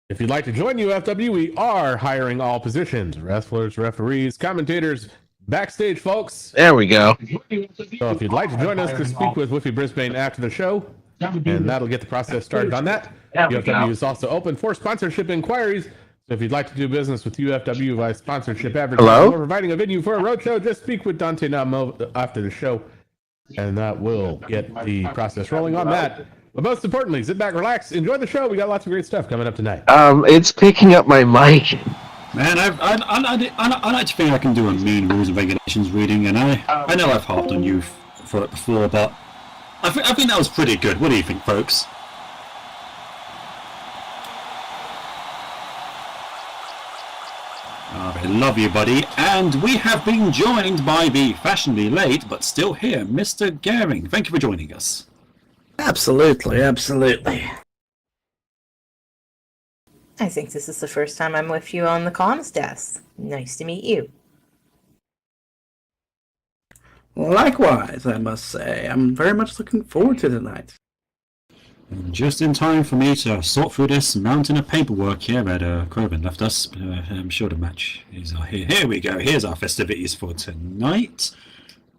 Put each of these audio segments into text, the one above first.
If you'd like to join UFW, we are hiring all positions: wrestlers, referees, commentators, backstage folks. There we go. So if you'd like to join us to speak with Whiffy Brisbane after the show, and that'll get the process started on that. UFW is also open for sponsorship inquiries. So if you'd like to do business with UFW via sponsorship advertising or providing a venue for a roadshow, just speak with Dante Namo after the show, and that will get the process rolling on that. But most importantly, sit back, relax, enjoy the show. We got lots of great stuff coming up tonight. It's picking up my mic. Man, I like to think I can do a mean rules and regulations reading, and I know I've harped on you for it before, but I think that was pretty good. What do you think, folks? I love you, buddy. And we have been joined by the fashionably late but still here, Mr. Gehring. Thank you for joining us. Absolutely, absolutely. I think this is the first time I'm with you on the comms desk. Nice to meet you. Likewise, I must say. I'm very much looking forward to tonight. And just in time for me to sort through this mountain of paperwork here that Corbin left us. I'm sure the match is here. Here we go. Here's our festivities for tonight.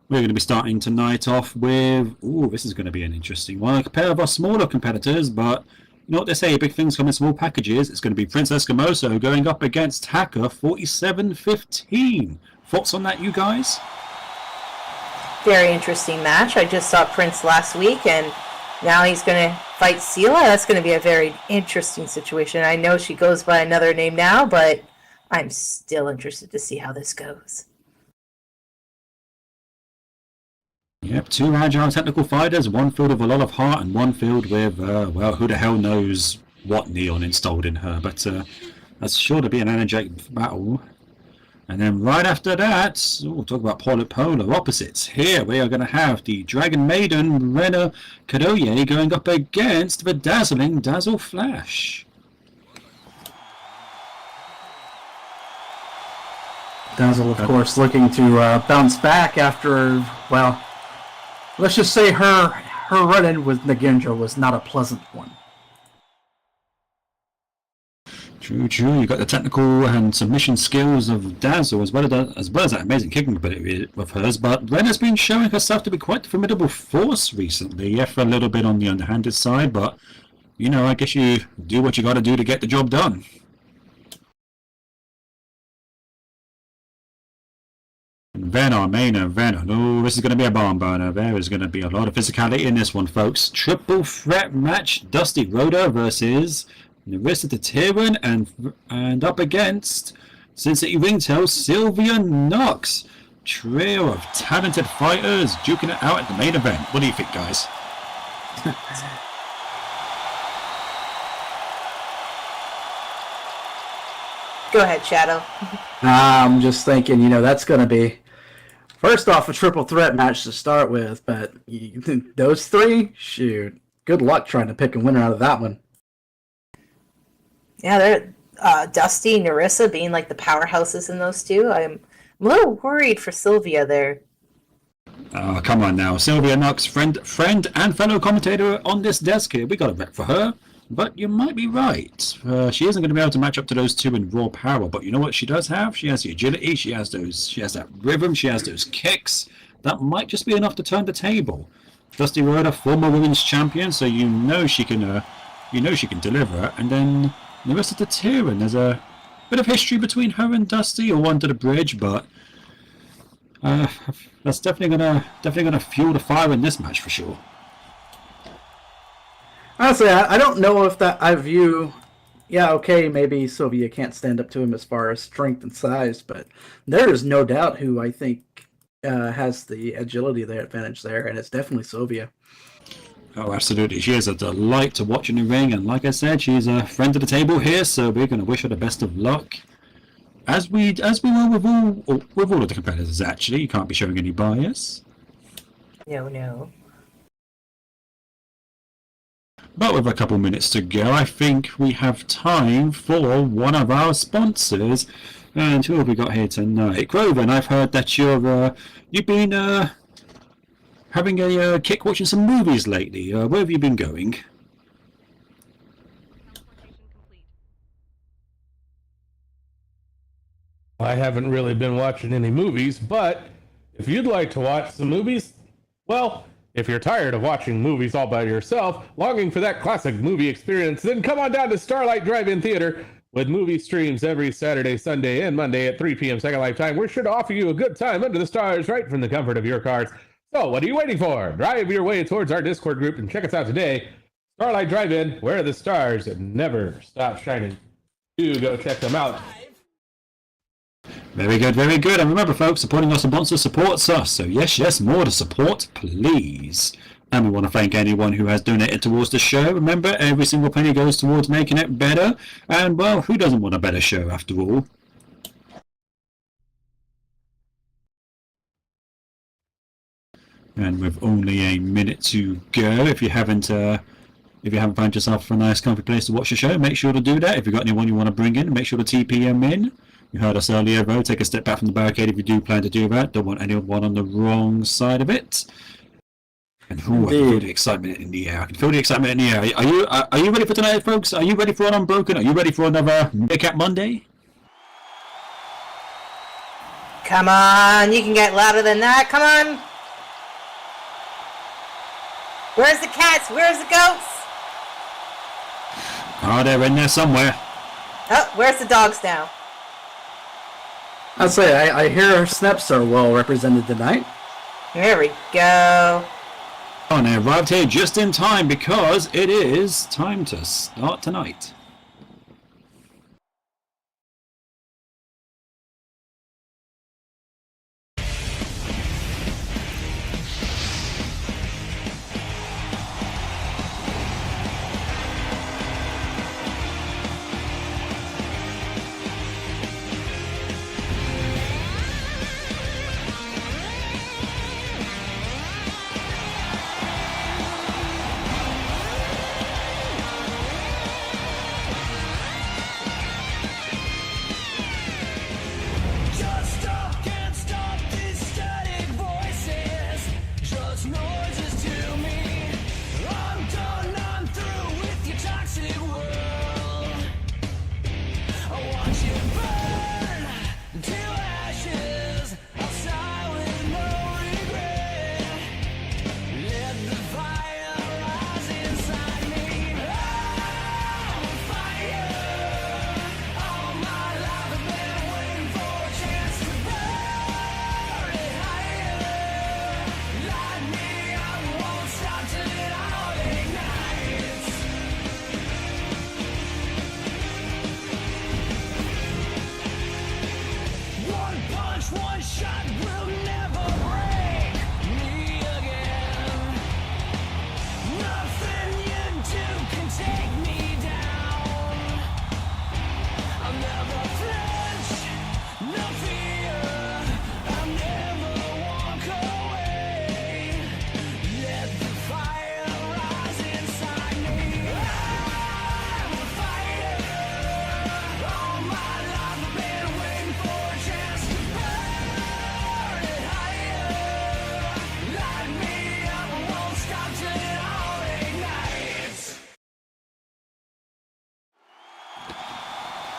We're going to be starting tonight off with... Ooh, this is going to be an interesting one. A pair of our smaller competitors, but you know what they say, big things come in small packages. It's going to be Prince Escamoso going up against Hacker 4715. Thoughts on that, you guys? Very interesting match. I just saw Prince last week, and now he's going to fight Sela. That's going to be a very interesting situation. I know she goes by another name now, but I'm still interested to see how this goes. Yep, two agile technical fighters, one filled with a lot of heart and one filled with, well, who the hell knows what neon installed in her. But that's sure to be an energetic battle. And then right after that, we'll talk about polar opposites. Here we are going to have the Dragon Maiden, Rena Kadoye, going up against the dazzling Dazzle Flash. Dazzle, of course, looking to bounce back after, well, let's just say her run-in with Nagendra was not a pleasant one. True. You got the technical and submission skills of Dazzle as well as that amazing kicking ability of hers. But Rena's been showing herself to be quite a formidable force recently. Yeah, for a little bit on the underhanded side, but you know, I guess you do what you got to do to get the job done. And then our main event. Oh, this is going to be a barn burner. There is going to be a lot of physicality in this one, folks. Triple threat match: Dusty Rhoda versus Narissa the Tyrann and up against Sin City Ringtail Sylvia Knox. Trio of talented fighters duking it out at the main event. What do you think, guys? Go ahead, Shadow. I'm just thinking, that's going to be, first off, a triple threat match to start with, but those three, shoot, good luck trying to pick a winner out of that one. Yeah, they're Dusty, Narissa being like the powerhouses in those two. I'm a little worried for Sylvia there. Oh, come on now. Sylvia Knox, friend and fellow commentator on this desk here. We got a rep for her. But you might be right. She isn't going to be able to match up to those two in raw power. But you know what she does have? She has the agility. She has that rhythm. She has those kicks. That might just be enough to turn the table. Dusty Rhoda, former women's champion, so you know she can deliver. And then Narissa the Tyrann. There's a bit of history between her and Dusty, or under the bridge, but that's definitely gonna fuel the fire in this match for sure. Honestly, I don't know if that I view... Yeah, okay, maybe Sylvia can't stand up to him as far as strength and size, but there is no doubt who I think has the agility there advantage there, and it's definitely Sylvia. Oh, absolutely. She is a delight to watch in the ring, and like I said, she's a friend of the table here, so we're going to wish her the best of luck. As we will with all of the competitors, actually. You can't be showing any bias. No. But with a couple minutes to go, I think we have time for one of our sponsors. And who have we got here tonight? Groven, I've heard that you've been having a kick watching some movies lately. Where have you been going? I haven't really been watching any movies, but if you'd like to watch some movies, well, if you're tired of watching movies all by yourself, longing for that classic movie experience, then come on down to Starlight Drive-In Theater with movie streams every Saturday, Sunday, and Monday at 3 p.m. Second Life time. We're sure to offer you a good time under the stars right from the comfort of your cars. So what are you waiting for? Drive your way towards our Discord group and check us out today. Starlight Drive-In, where the stars never stop shining. Do go check them out. Very good, very good. And remember, folks, supporting our sponsor supports us. So yes, more to support, please. And we want to thank anyone who has donated towards the show. Remember, every single penny goes towards making it better. And, well, who doesn't want a better show, after all? And with only a minute to go, if you haven't found yourself a nice, comfy place to watch the show, make sure to do that. If you've got anyone you want to bring in, make sure to TP them in. You heard us earlier, though. Take a step back from the barricade if you do plan to do that. Don't want anyone on the wrong side of it. And I can feel the excitement in the air. Are you ready for tonight, folks? Are you ready for an Unbroken? Are you ready for another Meerkat Monday? Come on, you can get louder than that. Come on. Where's the cats? Where's the goats? Oh, they're in there somewhere. Oh, where's the dogs now? I'll say, I hear our snaps are well represented tonight. There we go. Oh, and I arrived here just in time because it is time to start tonight.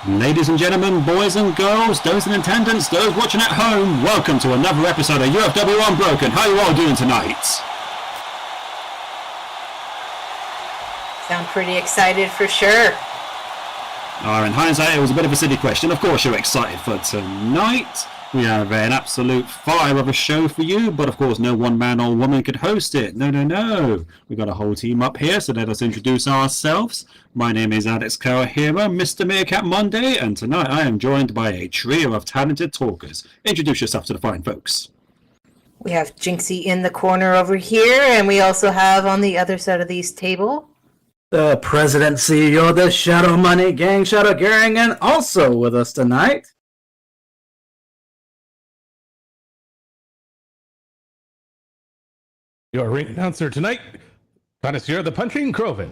Ladies and gentlemen, boys and girls, those in attendance, those watching at home, welcome to another episode of UFW Unbroken. How are you all doing tonight? Sound pretty excited for sure. In hindsight, it was a bit of a silly question. Of course you're excited for tonight. We have an absolute fire of a show for you, but of course no one man or woman could host it. No. We've got a whole team up here, so let us introduce ourselves. My name is Alex Kawahira, Mr. Meerkat Monday, and tonight I am joined by a trio of talented talkers. Introduce yourself to the fine folks. We have Jinxie in the corner over here, and we also have on the other side of these table The President CEO of the Shadow Money Gang, Shadow Garing, and also with us tonight. Your ring announcer tonight, connoisseur of the punching, Croven.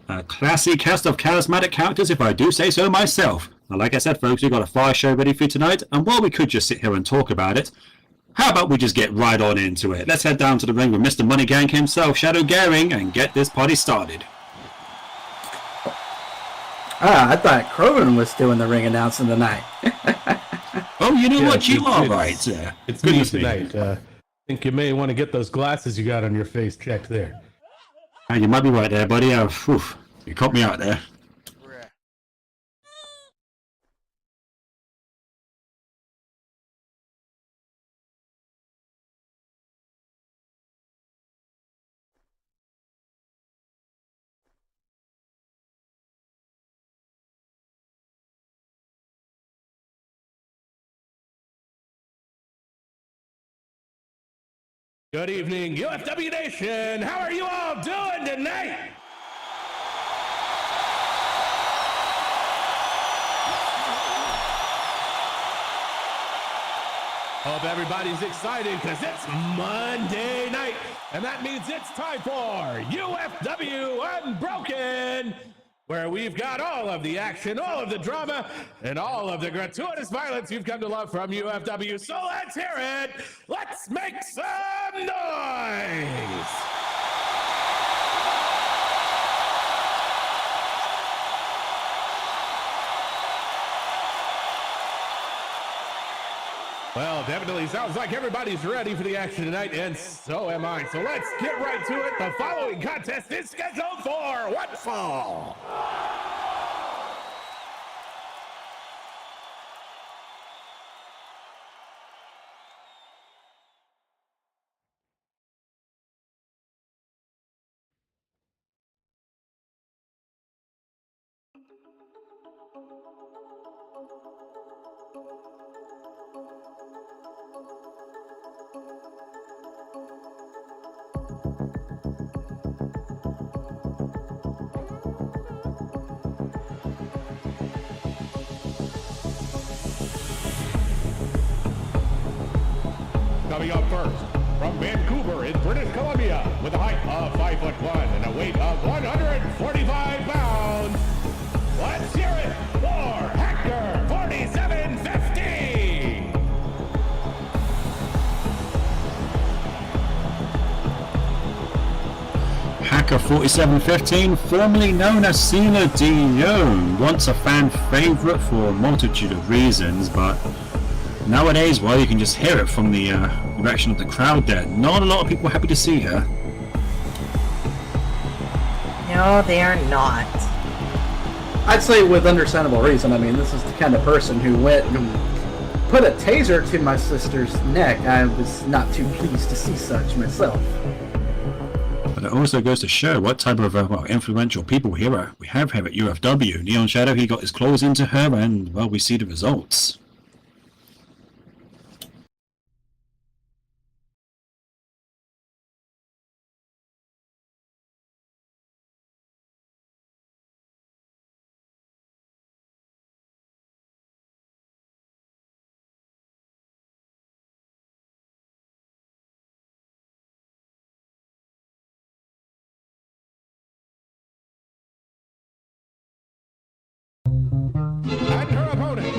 A classy cast of charismatic characters, if I do say so myself. Now, like I said, folks, we've got a fire show ready for you tonight, and while we could just sit here and talk about it, how about we just get right on into it? Let's head down to the ring with Mr. Money Gang himself, Shadow Garing, and get this party started. I thought Cronin was doing the ring announcing tonight. Oh, you know Yes, what? You are it's- right. It's Goodness me me. tonight. I think you may want to get those glasses you got on your face checked there. You might be right there, buddy. You caught me out there. Good evening, UFW Nation. How are you all doing tonight? Hope everybody's excited because it's Monday night, and that means it's time for UFW Unbroken, where we've got all of the action, all of the drama, and all of the gratuitous violence you've come to love from UFW. So let's hear it. Let's make some noise. Well, definitely sounds like everybody's ready for the action tonight, and so am I. So let's get right to it. The following contest is scheduled for one fall. Coming up first, from Vancouver in British Columbia, with a height of 5'1" and a weight of 145 pounds, let's hear it for Hector 4750. Hacker 4715, formerly known as Cena Dion, once a fan favorite for a multitude of reasons, but nowadays, well, you can just hear it from the reaction of the crowd there. Not a lot of people happy to see her. No, they are not. I'd say with understandable reason. I mean, this is the kind of person who went and put a taser to my sister's neck. I was not too pleased to see such myself. But it also goes to show what type of influential people we have here at UFW. Neon Shadow, he got his claws into her, and, well, we see the results. And her opponent,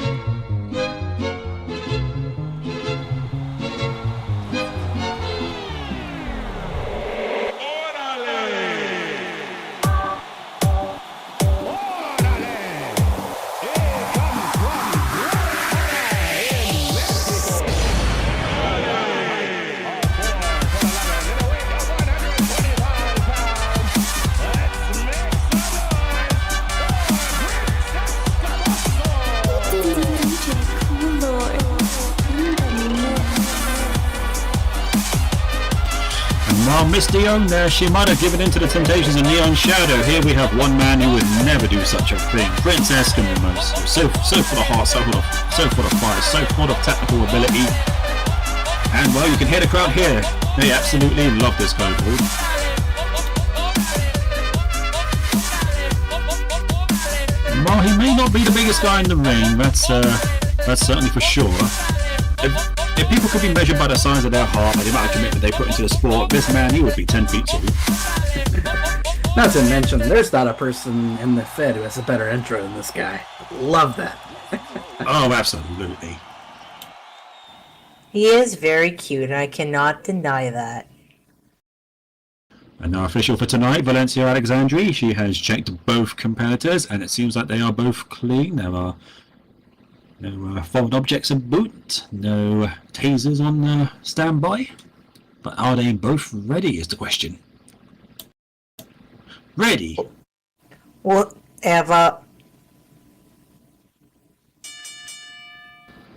While Miss Dion there, she might have given in to the temptations of Neon Shadow. Here we have one man who would never do such a thing. Prince Eskimo, so full of heart, so full of fire, so full of technical ability. And well, you can hear the crowd here. They absolutely love this kobold. While he may not be the biggest guy in the ring, that's certainly for sure. If people could be measured by the size of their heart, by the amount of commitment they put into the sport, this man, he would be 10 feet tall. Not to mention, there's not a person in the Fed who has a better intro than this guy. Love that. Oh, absolutely. He is very cute, and I cannot deny that. And now official for tonight, Valencia Alexandri. She has checked both competitors, and it seems like they are both clean. There are no foreign objects in boot, no tasers on standby. But are they both ready is the question. Ready? Whatever.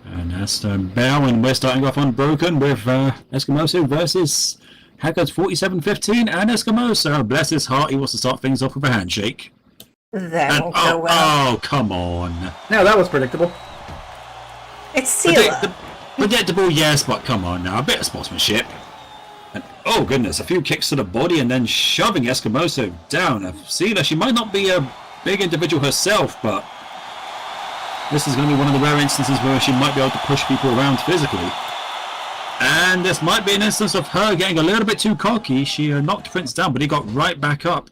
And that's Bell, and we're starting off Unbroken with Eskimoso versus Haggard 47-15, and Eskimoso, bless his heart, he wants to start things off with a handshake. That won't go well. Oh, come on. Now that was predictable. It's Sela. Predictable, yes, but come on now, a bit of sportsmanship. And oh goodness, a few kicks to the body and then shoving Eskimoso down. Sela, she might not be a big individual herself, but this is going to be one of the rare instances where she might be able to push people around physically. And this might be an instance of her getting a little bit too cocky. She knocked Prince down, but he got right back up.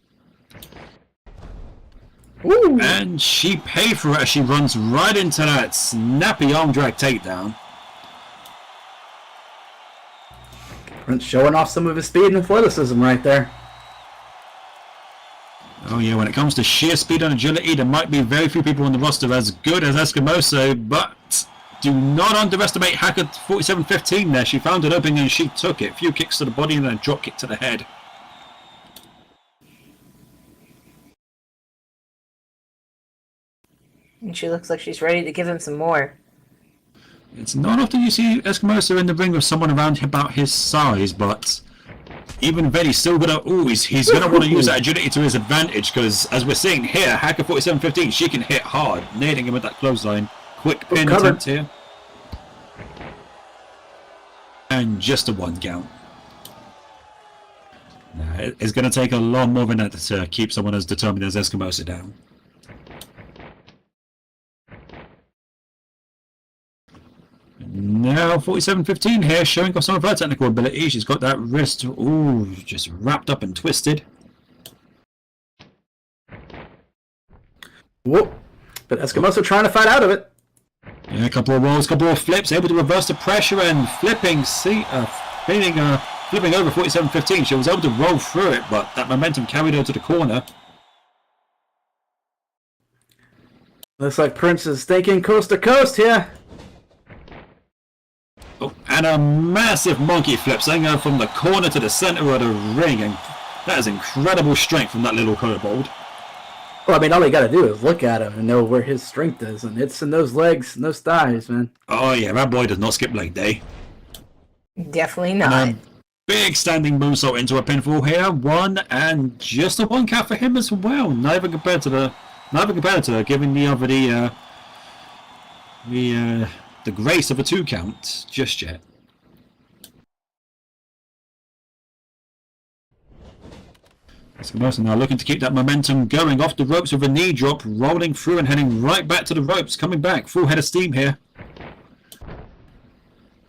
Ooh. And she paid for it as she runs right into that snappy arm drag takedown. Prince showing off some of his speed and athleticism right there. Oh yeah, when it comes to sheer speed and agility, there might be very few people on the roster as good as Eskimoso, but do not underestimate Hackett 47-15 there. She found an opening and she took it. A few kicks to the body and then a drop kick to the head. And she looks like she's ready to give him some more. It's not often you see Eskimoso in the ring with someone around about his size, but even then he's still gonna. Oh, he's gonna want to use that agility to his advantage, because as we're seeing here, Hacker 47-15, she can hit hard, nailing him with that clothesline. Quick pin attempt here, and just a 1 count. Nah, it's gonna take a lot more than that to keep someone as determined as Eskimoso down. Now 47-15 here, showing off some of her technical ability. She's got that wrist, ooh, just wrapped up and twisted. Whoop. But Eskimoso trying to fight out of it. Yeah, a couple of rolls, couple of flips, able to reverse the pressure and flipping over 47-15. She was able to roll through it, but that momentum carried her to the corner. Looks like Prince is thinking coast to coast here. Oh, and a massive monkey flip, sending her from the corner to the center of the ring, and that is incredible strength from that little kobold. Well, I mean, all you gotta do is look at him and know where his strength is, and it's in those legs and those thighs, man. Oh yeah, that boy does not skip leg day. Definitely not. Big standing moonsault into a pinfall here, 1 and just a 1 count for him as well. Neither competitor, giving the other the grace of a 2 count just yet. Eskimoso now looking to keep that momentum going off the ropes with a knee drop, rolling through and heading right back to the ropes, coming back, full head of steam here.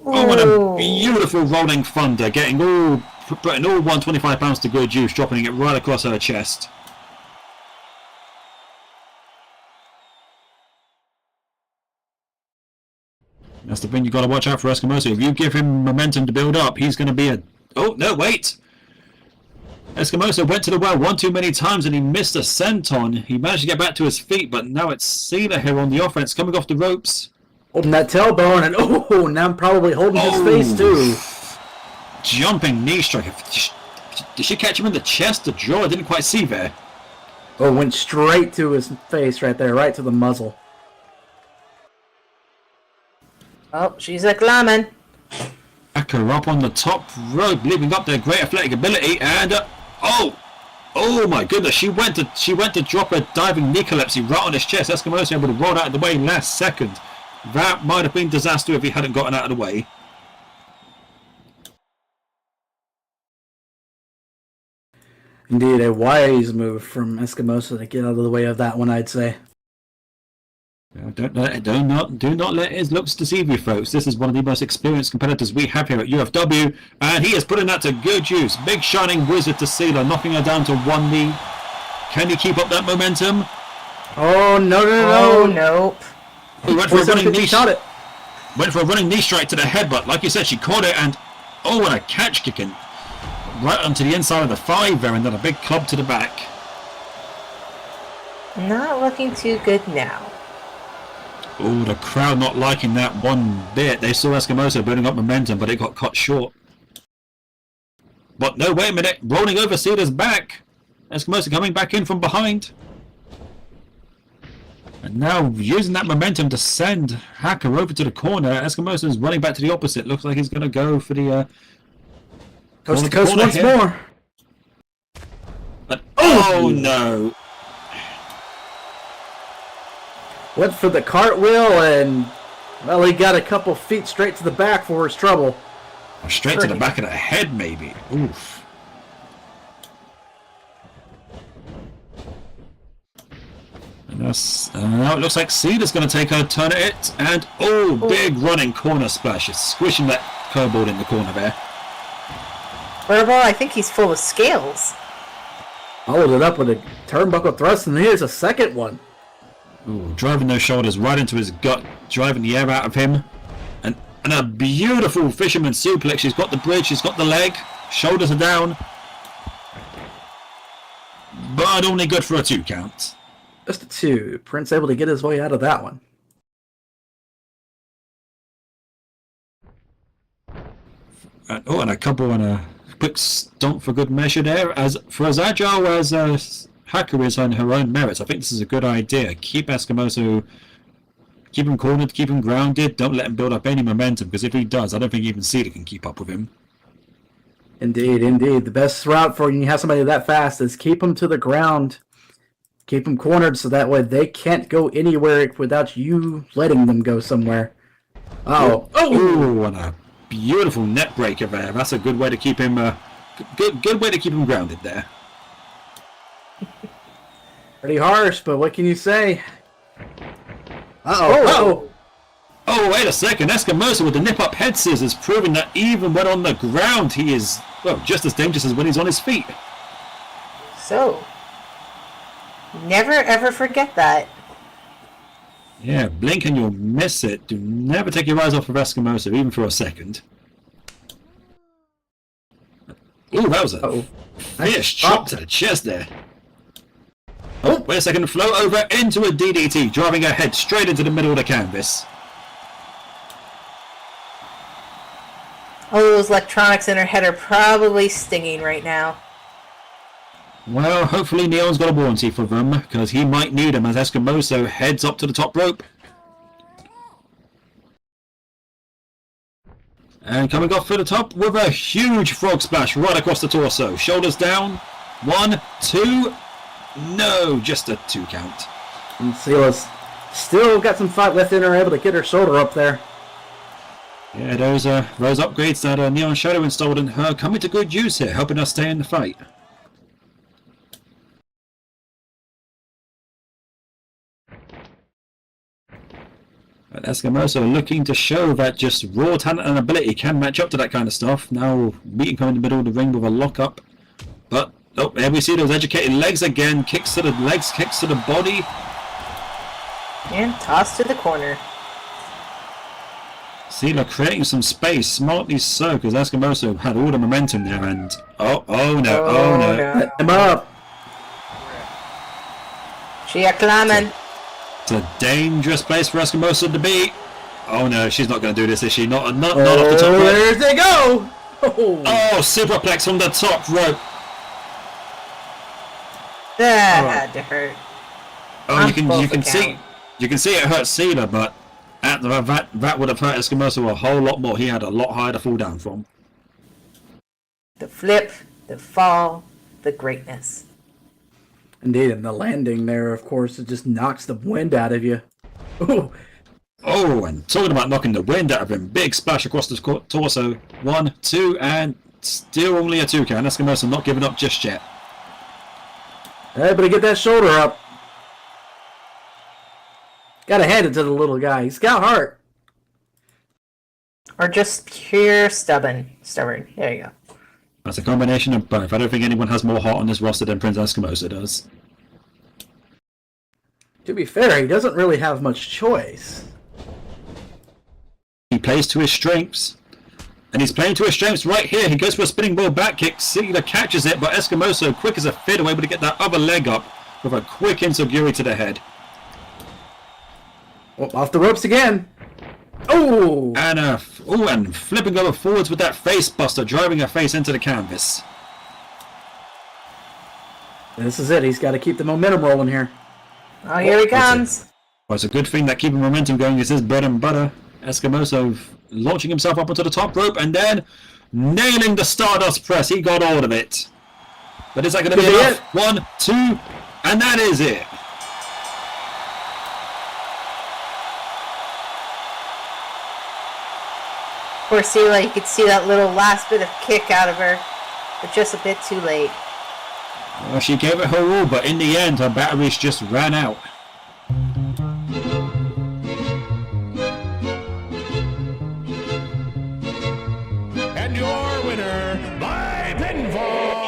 Oh, what a beautiful rolling thunder, putting all 125 pounds to good use, dropping it right across her chest. That's the thing you got to watch out for Eskimoso. If you give him momentum to build up, he's going to be a... Oh, no, wait! Eskimoso went to the well one too many times and he missed a senton. He managed to get back to his feet, but now it's Sela here on the offense, coming off the ropes. Holding that tailbone, and now I'm probably holding his face too. Jumping knee strike. Did she catch him in the chest, the jaw? I didn't quite see there. Oh, went straight to his face right there, right to the muzzle. Oh, she's a climbing. Back her up on the top rope, leaving up their great athletic ability, and oh my goodness, she went to drop a diving knee collapse right on his chest. Eskimoso able to roll out of the way last second. That might have been disaster if he hadn't gotten out of the way. Indeed, a wise move from Eskimoso to get out of the way of that one, I'd say. Do not let his looks deceive you, folks. This is one of the most experienced competitors we have here at UFW, and he is putting that to good use. Big shining wizard to Sela, knocking her down to 1 knee. Can he keep up that momentum? Oh, no. Oh, nope. He went for a running knee shot it. Went for a running knee strike to the head, but like you said, she caught it, and oh, what a catch kicking. right onto the inside of the 5 there, and then a big club to the back. Not looking too good now. Oh, the crowd not liking that one bit. They saw Eskimoso building up momentum, but it got cut short. But no, wait a minute. Rolling over Cedar's back. Eskimoso coming back in from behind. And now using that momentum to send Hacker over to the corner. Eskimoso is running back to the opposite. Looks like he's going to go for the... Coast to coast once more. But, oh no. Went for the cartwheel and, well, he got a couple feet straight to the back for his trouble. Or straight to the back of the head, maybe. Oof. And now it looks like Cedar's going to take her turn at it. And, big running corner splash. It's squishing that curveball in the corner there. Furball, I think he's full of scales. Followed it up with a turnbuckle thrust, and here's a second one. Ooh, driving those shoulders right into his gut, driving the air out of him. And a beautiful fisherman suplex. She's got the bridge, she's got the leg, shoulders are down. But only good for a 2 count. Just a 2. Prince able to get his way out of that one. And a couple and a quick stomp for good measure there. As agile as Hacker is on her own merits, I think this is a good idea. Keep Eskimoso, keep him cornered, keep him grounded. Don't let him build up any momentum, because if he does, I don't think even Cedar can keep up with him. Indeed, indeed. The best route for when you have somebody that fast is keep them to the ground. Keep them cornered so that way they can't go anywhere without you letting them go somewhere. Oh, and a beautiful net breaker there. That's a good way to keep him. Good way to keep him grounded there. Pretty harsh, but what can you say? Uh-oh. Oh, wait a second. Eskimoso with the nip-up head scissors, proving that even when on the ground, he is, well, just as dangerous as when he's on his feet. So, never ever forget that. Yeah, blink and you'll miss it. Do never take your eyes off of Eskimoso, even for a second. Ooh, that was a fierce chop to the chest there. Oh, wait a second. Flow over into a DDT, driving her head straight into the middle of the canvas. All those electronics in her head are probably stinging right now. Well, hopefully Neon's got a warranty for them, because he might need them as Eskimoso heads up to the top rope. And coming off for the top with a huge frog splash right across the torso. Shoulders down. 1, 2. No, just a 2 count. And Sila's still got some fight left in her, able to get her shoulder up there. Yeah, those upgrades that Neon Shadow installed in her coming to good use here, helping us stay in the fight. But Eskimoso looking to show that just raw talent and ability can match up to that kind of stuff. Now meeting her in the middle of the ring with a lockup. But, oh, there we see those educated legs again. Kicks to the legs, kicks to the body. And tossed to the corner. Sela creating some space, smartly so, because Eskimoso had all the momentum there, and oh no. Let him up. She a climbing. It's a dangerous place for Eskimoso to be. Oh no, she's not going to do this, is she? Not off the top rope. There they go. Oh, superplex from the top rope. That had to hurt. Oh, you can see it hurt Sela, but that would have hurt Eskimoso a whole lot more. He had a lot higher to fall down from. The flip, the fall, the greatness. Indeed, and the landing there, of course, it just knocks the wind out of you. Ooh. Oh, and talking about knocking the wind out of him, big splash across the torso. 1, 2, and still only a 2 count. Eskimoso not giving up just yet. Everybody get that shoulder up. Gotta hand it to the little guy. He's got heart. Or just pure stubborn. There you go. That's a combination of both. I don't think anyone has more heart on this roster than Prince Eskimoso does. To be fair, he doesn't really have much choice. He plays to his strengths. And he's playing to his strengths right here. He goes for a spinning ball back kick. Sealer catches it, but Eskimoso, quick as a fadeaway, able to get that other leg up with a quick enziguri to the head. Oh, off the ropes again. Oh! And flipping over forwards with that face buster, driving her face into the canvas. This is it. He's got to keep the momentum rolling here. Oh, here he comes. Well, it's a good thing that keeping momentum going is his bread and butter. Eskimoso launching himself up onto the top rope and then nailing the Stardust press. He got hold of it. But is that going to be enough? 1, 2, and that is it. Poor Sela, you could see that little last bit of kick out of her, but just a bit too late. Well, she gave it her all, but in the end, her batteries just ran out. And your winner by pinfall,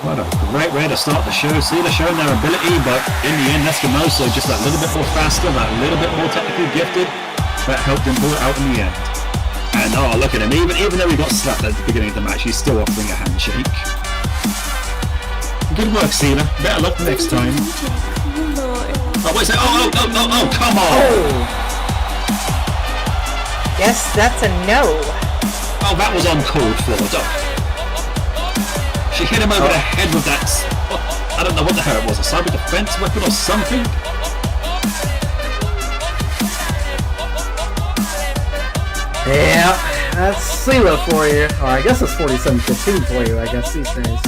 What a great way to start the show. Sealer showing their ability, but in the end, Eskimoso just that little bit more faster, that little bit more technically gifted, that helped him pull it out in the end. And oh, look at him. Even though he got slapped at the beginning of the match, he's still offering a handshake. Good work, Sealer. Better luck next time. Oh, wait a second. Oh, come on. Oh. Yes, that's a no. Oh, that was uncalled for. She hit him over the head with that. I don't know what the hell it was. A cyber defense weapon or something? Yeah, that's Sela for you. Or I guess it's 47-15 for you, I guess, these days.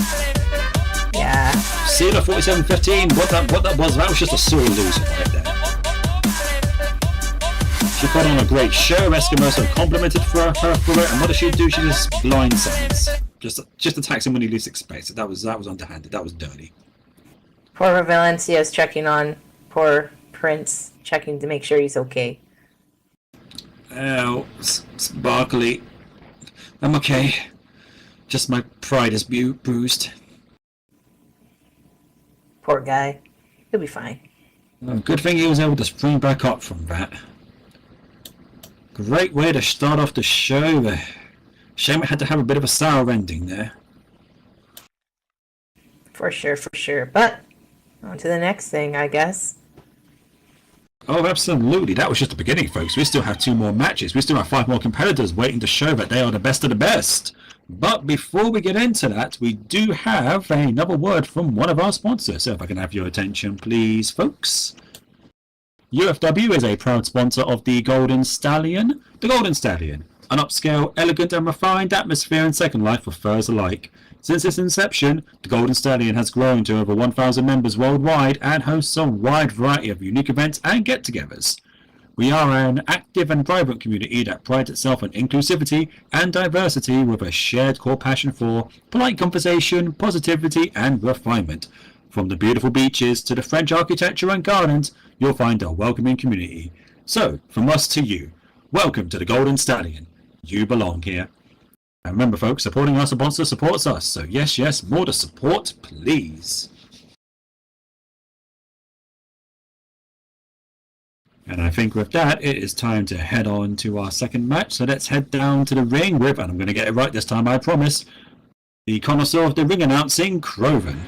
Yeah. Sealer 47-15. What that was just a sore loser right there. She put on a great show. Eskimoso complimented her for it, and what does she do? She just blindsides. Just attacks him when he least expects it. That was underhanded. That was dirty. Poor Valencia's checking on poor Prince, checking to make sure he's okay. Oh, Sparkly. I'm okay. Just my pride is bruised. Poor guy. He'll be fine. Good thing he was able to spring back up from that. Great way to start off the show. Shame it had to have a bit of a sour ending there. For sure. But on to the next thing, I guess. Oh, absolutely. That was just the beginning, folks. We still have 2 more matches. We still have 5 more competitors waiting to show that they are the best of the best. But before we get into that, we do have another word from one of our sponsors. So if I can have your attention, please, folks. UFW is a proud sponsor of the Golden Stallion. The Golden Stallion, an upscale, elegant and refined atmosphere and second life for furs alike. Since its inception, the Golden Stallion has grown to over 1,000 members worldwide and hosts a wide variety of unique events and get-togethers. We are an active and vibrant community that prides itself on inclusivity and diversity with a shared core passion for polite conversation, positivity and refinement. From the beautiful beaches to the French architecture and gardens, you'll find a welcoming community. So, from us to you, welcome to the Golden Stallion. You belong here. And remember, folks, supporting our sponsor supports us. So yes, more to support, please. And I think with that, it is time to head on to our second match. So let's head down to the ring with, and I'm going to get it right this time, I promise, the connoisseur of the ring announcing, Croven.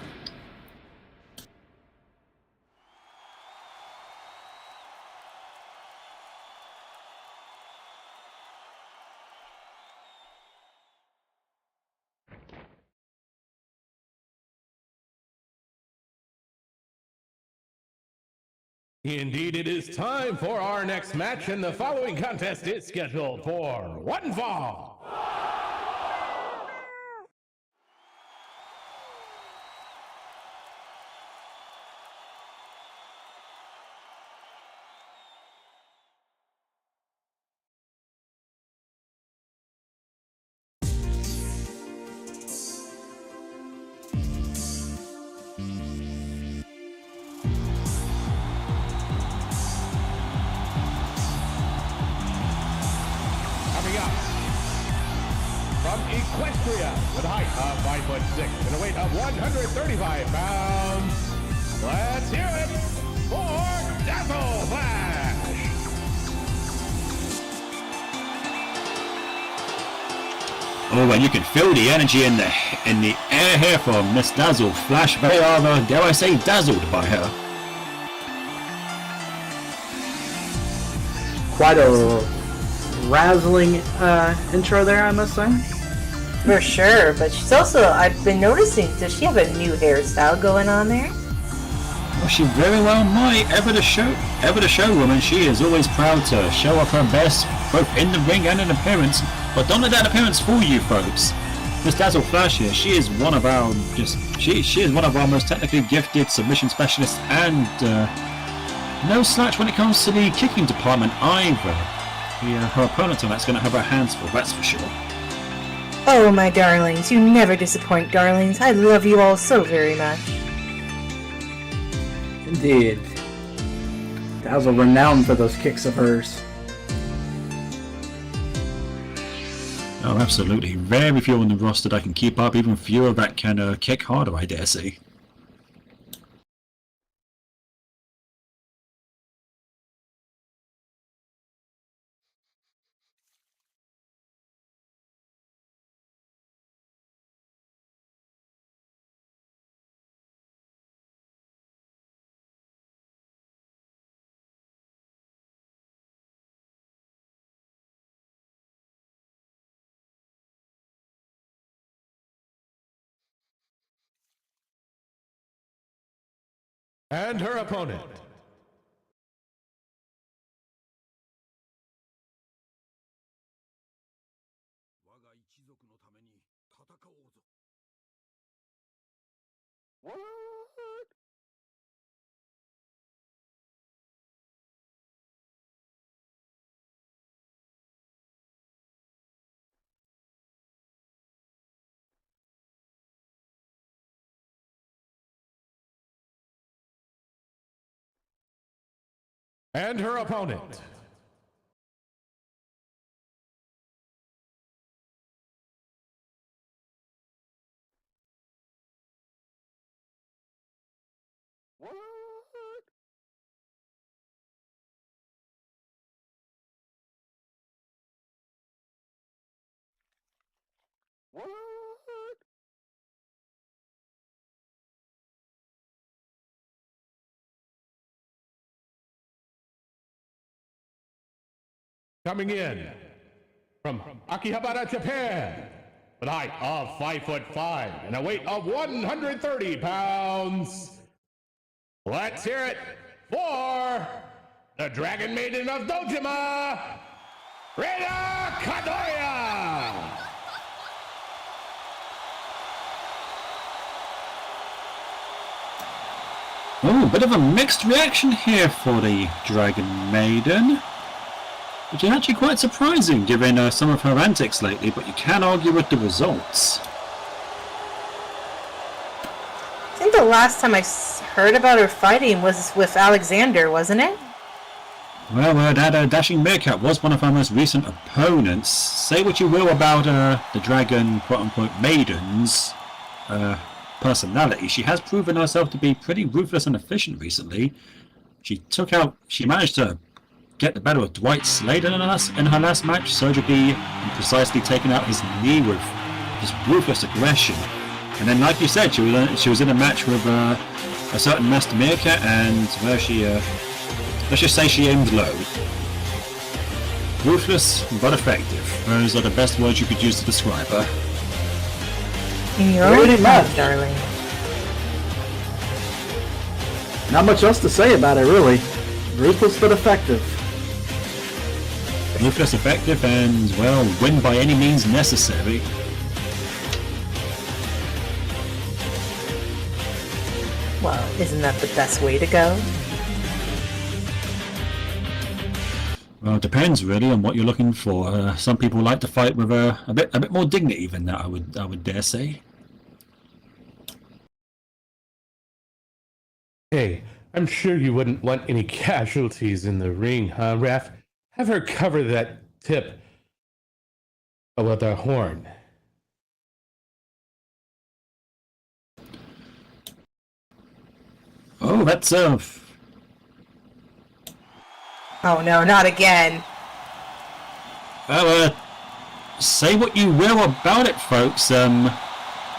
Indeed, it is time for our next match, and the following contest is scheduled for one fall. From Equestria, with a height of 5'6" and a weight of 135 pounds, let's hear it for Dazzle Flash! Oh, and you can feel the energy in the air here from Miss Dazzle Flash. They are, dare I say, dazzled by her. Quite a razzling intro there, I must say. For sure, but she's also, I've been noticing, does she have a new hairstyle going on there? Well, she very well might. Ever the showwoman, she is always proud to show off her best, both in the ring and in appearance. But don't let that appearance fool you, folks. Miss Dazzle Flash here, she is one of our she is one of our most technically gifted submission specialists, and no slouch when it comes to the kicking department either. Her opponent on that's going to have her hands full, that's for sure. Oh, my darlings, you never disappoint, darlings. I love you all so very much. Indeed. Dazzle renowned for those kicks of hers. Oh, absolutely. Very few on the roster that can keep up, even fewer that can kick harder, I dare say. And her opponent. And her opponent. Coming in from Akihabara, Japan, with a height of 5'5" and a weight of 130 pounds. Let's hear it for the Dragon Maiden of Dojima, Rina Kadoya. Oh, bit of a mixed reaction here for the Dragon Maiden, which is actually quite surprising given some of her antics lately, but you can argue with the results. I think the last time I heard about her fighting was with Alexander, wasn't it? Well, that Dashing Meerkat was one of our most recent opponents. Say what you will about the Dragon, quote-unquote, Maiden's personality, she has proven herself to be pretty ruthless and efficient recently. She managed to get the better of Dwight Slater in her last match, surgically and precisely taking out his knee with just ruthless aggression. And then, like you said, she was in a match with a certain Master Meerkat, and where she, let's just say she aimed low. Ruthless but effective. Those are the best words you could use to describe her. In your own mouth, darling. Not much else to say about it, really. Ruthless but effective. Ruthless, effective, and, well, win by any means necessary. Well, isn't that the best way to go? Well, it depends really on what you're looking for. Some people like to fight with a bit more dignity than that, I would dare say. Hey, I'm sure you wouldn't want any casualties in the ring, huh, Ref? Have her cover that tip with a horn. Oh, that's Oh no, not again. well, say what you will about it, folks. On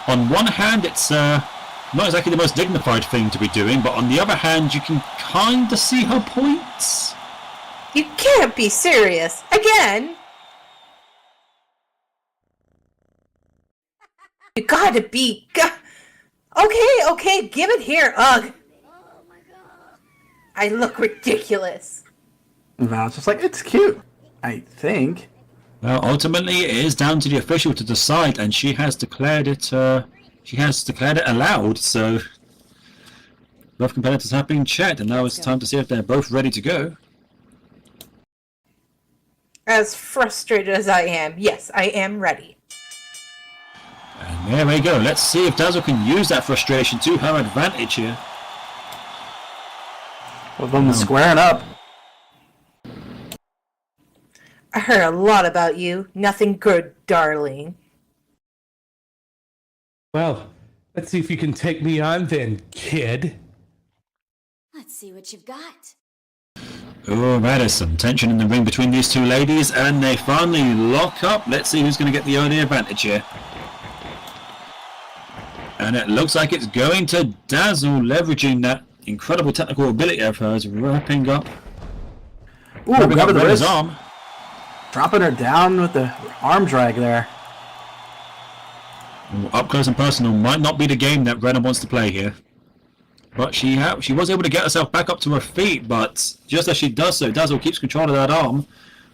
one hand, it's not exactly the most dignified thing to be doing, but on the other hand, you can kind of see her points. You can't be serious. Again? You gotta be... Okay, give it here. Ugh. I look ridiculous. Val's just like, it's cute, I think. Well, ultimately, it is down to the official to decide, and she has declared it. She has declared it allowed. So both competitors have been checked, and now it's time to see if they're both ready to go. As frustrated as I am, yes, I am ready. And there we go. Let's see if Dazzle can use that frustration to her advantage here. With them squaring up. I heard a lot about you. Nothing good, darling. Well, let's see if you can take me on then, kid. Let's see what you've got. Oh, there is some tension in the ring between these two ladies, and they finally lock up. Let's see who's going to get the early advantage here. And it looks like it's going to Dazzle, leveraging that incredible technical ability of hers, wrapping up. Ooh, grabbing the Rena's wrist. arm. Dropping her down with the arm drag there. Up close and personal might not be the game that Rena wants to play here. But she was able to get herself back up to her feet, but just as she does so, Dazzle keeps control of that arm.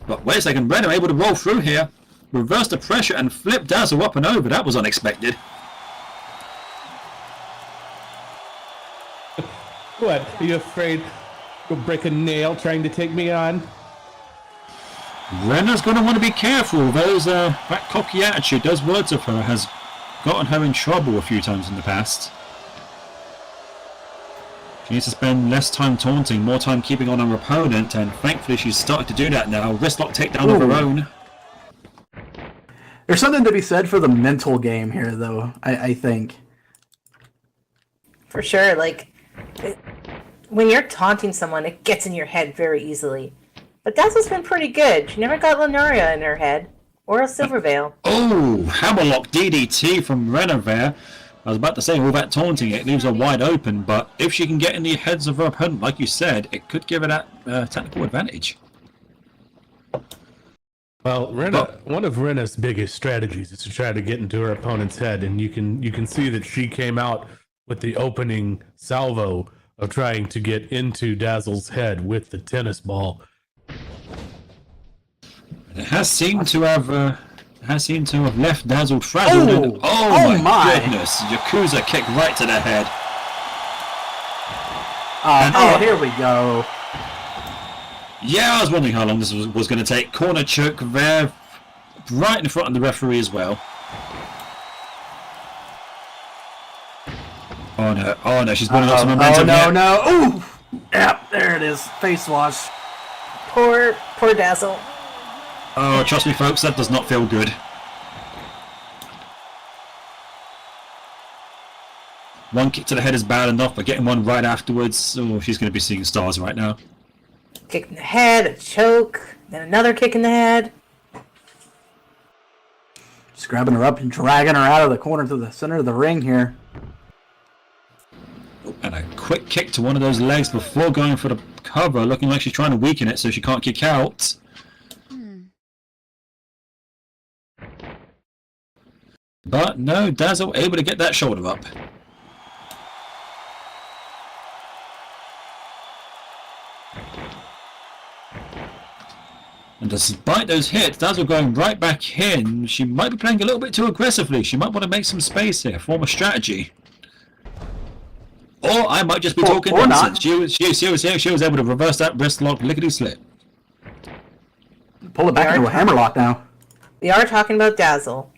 But wait a second, Rena able to roll through here, reverse the pressure and flip Dazzle up and over. That was unexpected. What? Are you afraid you'll break a nail trying to take me on? Rena's going to want to be careful. That cocky attitude, those words of her, has gotten her in trouble a few times in the past. She needs to spend less time taunting, more time keeping on her opponent, and thankfully she's started to do that now. Wristlock takedown of her own. There's something to be said for the mental game here, though, I think. For sure, when you're taunting someone, it gets in your head very easily. But Dazzle's been pretty good. She never got Lenaria in her head. Or a Silverveil. Oh, hammerlock DDT from Rena there. I was about to say, all that taunting, it leaves her wide open, but if she can get in the heads of her opponent, like you said, it could give her that technical advantage. Well, one of Rena's biggest strategies is to try to get into her opponent's head, and you can see that she came out with the opening salvo of trying to get into Dazzle's head with the tennis ball. It has seemed to have left Dazzle frazzled. Oh my goodness! Yakuza kick right to the head. Here we go. Yeah, I was wondering how long this was going to take. Corner choke there, right in front of the referee as well. Oh no, she's building up some momentum. No. Ooh! Yep, there it is. Face wash. Poor Dazzle. Oh, trust me, folks, that does not feel good. One kick to the head is bad enough, but getting one right afterwards, oh, she's going to be seeing stars right now. Kick in the head, a choke, then another kick in the head. Just grabbing her up and dragging her out of the corner to the center of the ring here. And a quick kick to one of those legs before going for the cover, looking like she's trying to weaken it so she can't kick out. But no, Dazzle able to get that shoulder up. And despite those hits, Dazzle going right back in. She might be playing a little bit too aggressively. She might want to make some space here, form a strategy. Or I might just be talking nonsense. She was able to reverse that wrist lock lickety-slip. Pull it back into a hammerlock now. We are talking about Dazzle.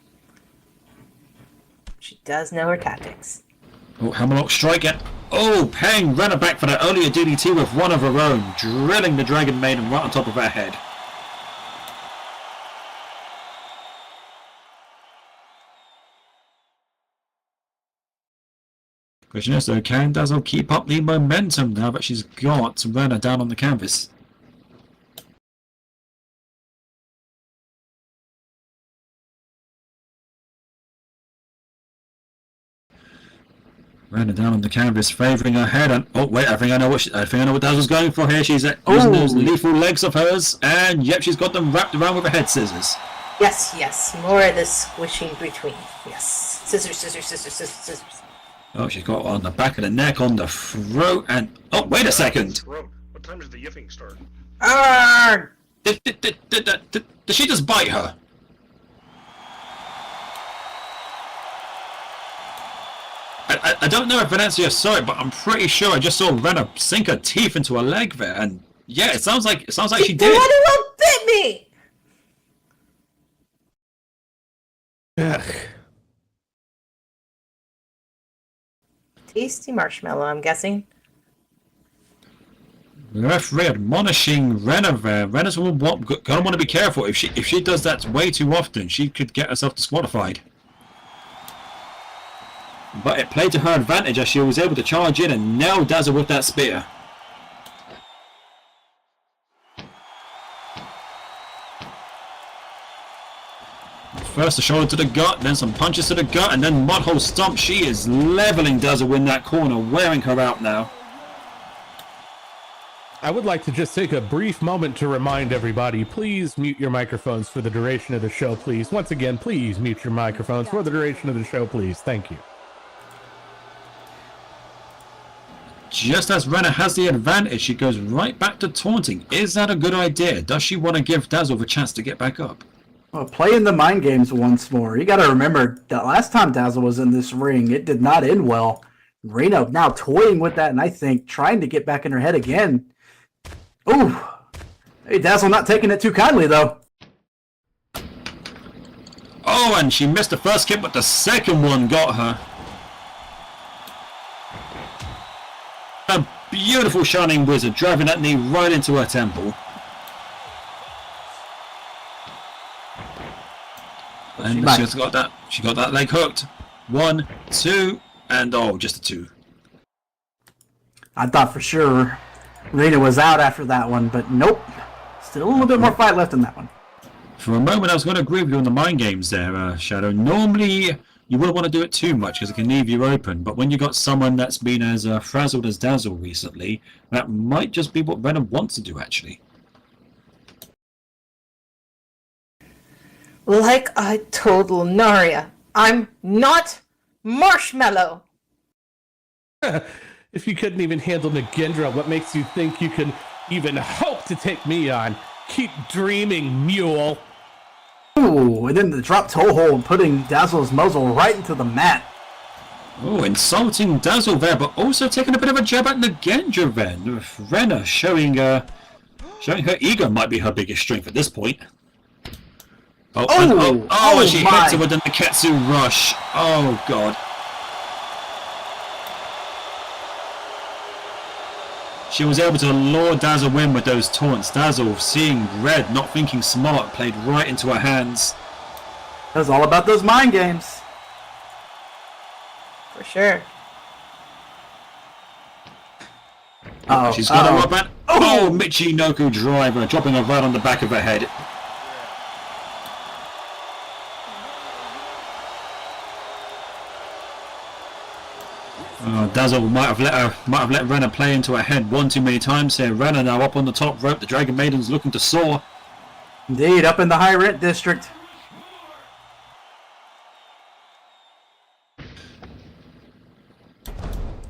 She does know her tactics. Oh, hammerlock strike it. Oh, paying Rena back for that earlier DDT with one of her own, drilling the Dragon Maiden right on top of her head. Question is, though, can Dazzle keep up the momentum now that she's got Rena down on the canvas? Rena down on the canvas, favouring her head, and oh wait, I think I know what Dazzle's going for here. She's using those lethal legs of hers, and yep, she's got them wrapped around with her head scissors. Yes, more of the squishing between. Yes, scissors. Oh, she's got on the back of the neck, on the throat, and oh wait a second. What time does the yiffing start? Did she just bite her? I don't know if Venezia saw it, but I'm pretty sure I just saw Rena sink her teeth into her leg there, and yeah, it sounds like she did. Bloody well bit me. Ugh. Tasty marshmallow, I'm guessing. The referee admonishing Rena there. Rena's gonna want to be careful. If she does that way too often, she could get herself disqualified. But it played to her advantage as she was able to charge in and nail Dazzle with that spear. First a shoulder to the gut, then some punches to the gut, and then mudhole stomp. She is leveling Dazzle in that corner, wearing her out now. I would like to just take a brief moment to remind everybody, please mute your microphones for the duration of the show, please. Once again, please mute your microphones for the duration of the show, please. Thank you. Just as Rena has the advantage, she goes right back to taunting. Is that a good idea? Does she want to give Dazzle the chance to get back up? Well, playing the mind games once more. You got to remember that last time Dazzle was in this ring, it did not end well. Rena now toying with that, and I think trying to get back in her head again. Ooh. Hey, Dazzle not taking it too kindly, though. Oh, and she missed the first kick, but the second one got her. A beautiful Shining Wizard driving that knee right into her temple. And she got that leg hooked. 1, 2, and oh, just a 2. I thought for sure Rena was out after that one, but nope. Still a little bit more fight left in that one. For a moment, I was going to agree with you on the mind games there, Shadow. Normally, you wouldn't want to do it too much because it can leave you open. But when you got someone that's been as frazzled as Dazzle recently, that might just be what Rena wants to do, actually. Like I told Lunaria, I'm not Marshmallow. If you couldn't even handle Nagendra, what makes you think you can even hope to take me on? Keep dreaming, mule. Ooh, and then the drop toe hold, putting Dazzle's muzzle right into the mat. Oh, insulting Dazzle there, but also taking a bit of a jab at Nagendra then. Rena showing her ego might be her biggest strength at this point. And she hits her with the Neketsu Rush. Oh, God. She was able to lure Dazzle in with those taunts. Dazzle, seeing red, not thinking smart, played right into her hands. It was all about those mind games. For sure. She's got her up at... Oh, Michinoku driver, dropping her right on the back of her head. Dazzle might have let Rena play into her head one too many times here. Rena now up on the top rope. The Dragon Maiden's looking to soar. Indeed, up in the high rent district.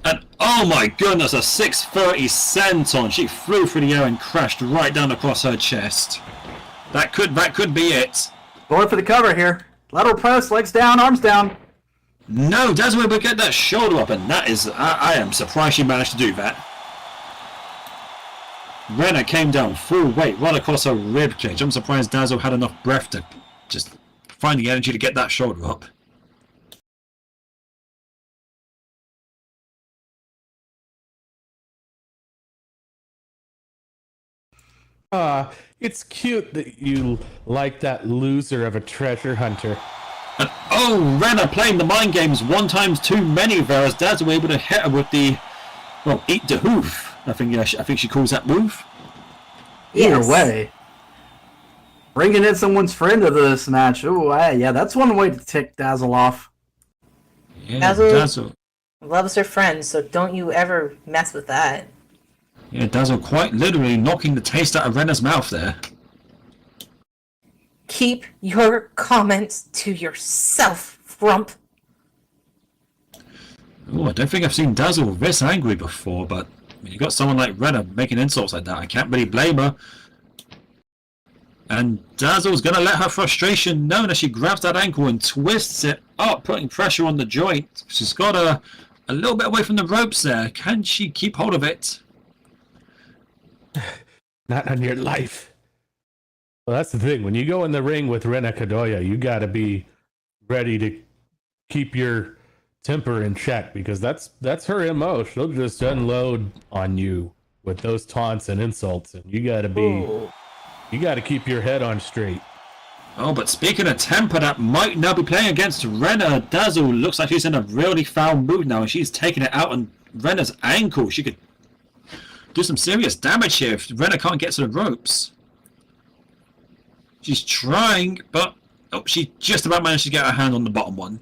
And oh my goodness, a 630 senton. She flew through the air and crashed right down across her chest. That could be it. Going for the cover here. Lateral press, legs down, arms down. No, Dazzle will get that shoulder up, and that is... I am surprised she managed to do that. Rena came down full weight right across her rib cage. I'm surprised Dazzle had enough breath to just find the energy to get that shoulder up. It's cute that you like that loser of a treasure hunter. And oh, Rena playing the mind games one times too many there, as Dazzle able to hit her with the, well, eat the hoof. I think she calls that move. Either way. Bringing in someone's friend to this match. Ooh, yeah, that's one way to tick Dazzle off. Yeah, Dazzle Loves her friends, so don't you ever mess with that. Yeah, Dazzle quite literally knocking the taste out of Rena's mouth there. Keep your comments to yourself, Frump. Oh, I don't think I've seen Dazzle this angry before, but when you got someone like Rena making insults like that, I can't really blame her. And Dazzle's going to let her frustration known as she grabs that ankle and twists it up, putting pressure on the joint. She's got her a little bit away from the ropes there. Can she keep hold of it? Not on your life. Well, that's the thing. When you go in the ring with Rena Kadoya, you got to be ready to keep your temper in check, because that's her MO. She'll just unload on you with those taunts and insults, and you got to keep your head on straight. Oh, but speaking of temper, that might now be playing against Rena. Dazzle looks like she's in a really foul mood now, and she's taking it out on Rena's ankle. She could do some serious damage here if Rena can't get to the ropes. She's trying, but she just about managed to get her hand on the bottom one.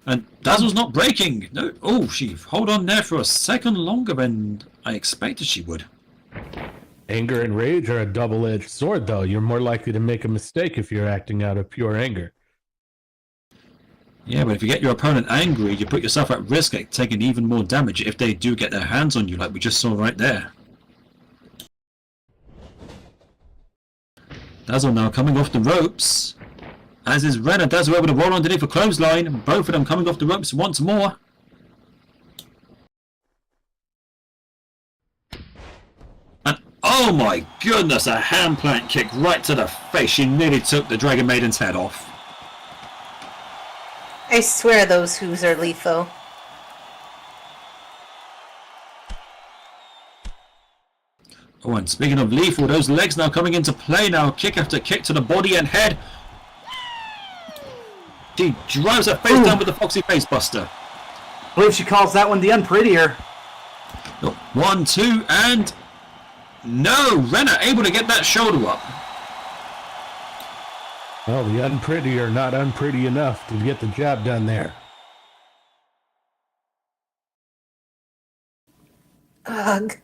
And Dazzle's not breaking. No. Oh, she hold on there for a second longer than I expected she would. Anger and rage are a double-edged sword, though. You're more likely to make a mistake if you're acting out of pure anger. Yeah, but if you get your opponent angry, you put yourself at risk at taking even more damage if they do get their hands on you, like we just saw right there. Dazzle now coming off the ropes. As is Rena. Dazzle able to roll underneath a clothesline. Both of them coming off the ropes once more. And oh my goodness, a hand plant kick right to the face. She nearly took the Dragon Maiden's head off. I swear those Who's are lethal. Oh, and speaking of lethal, those legs now coming into play now. Kick after kick to the body and head. She drives her face down with the Foxy Face Buster. I believe she calls that one the unprettier. 1, 2, and no! Rena able to get that shoulder up. Well, the unpretty are not unpretty enough to get the job done there. Ugh.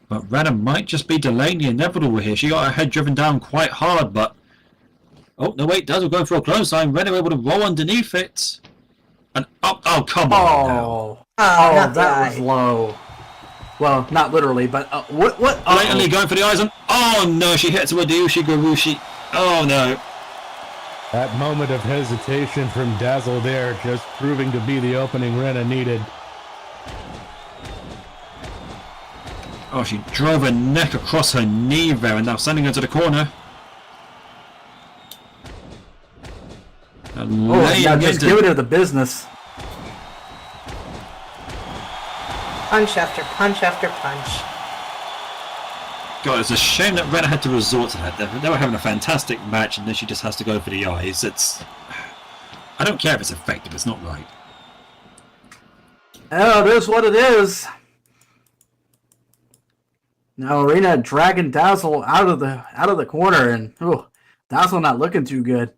But Rena might just be delaying the inevitable here. She got her head driven down quite hard, but... Oh, no wait, Dazzle going for a clothesline. Rena able to roll underneath it. And up, oh, come on now. That was low. Well, not literally, but what? Blatantly going for the eyes on... Oh no, she hits with the Ushigurushi. Oh no. That moment of hesitation from Dazzle there, just proving to be the opening Rena needed. Oh, she drove her neck across her knee there and now sending her to the corner. And now just give her the business. Punch after punch after punch. God, it's a shame that Rena had to resort to that. They were having a fantastic match and then she just has to go for the eyes. It's... I don't care if it's effective, it's not right. Oh, it is what it is. Now Rena dragging Dazzle out of the corner, and Dazzle not looking too good.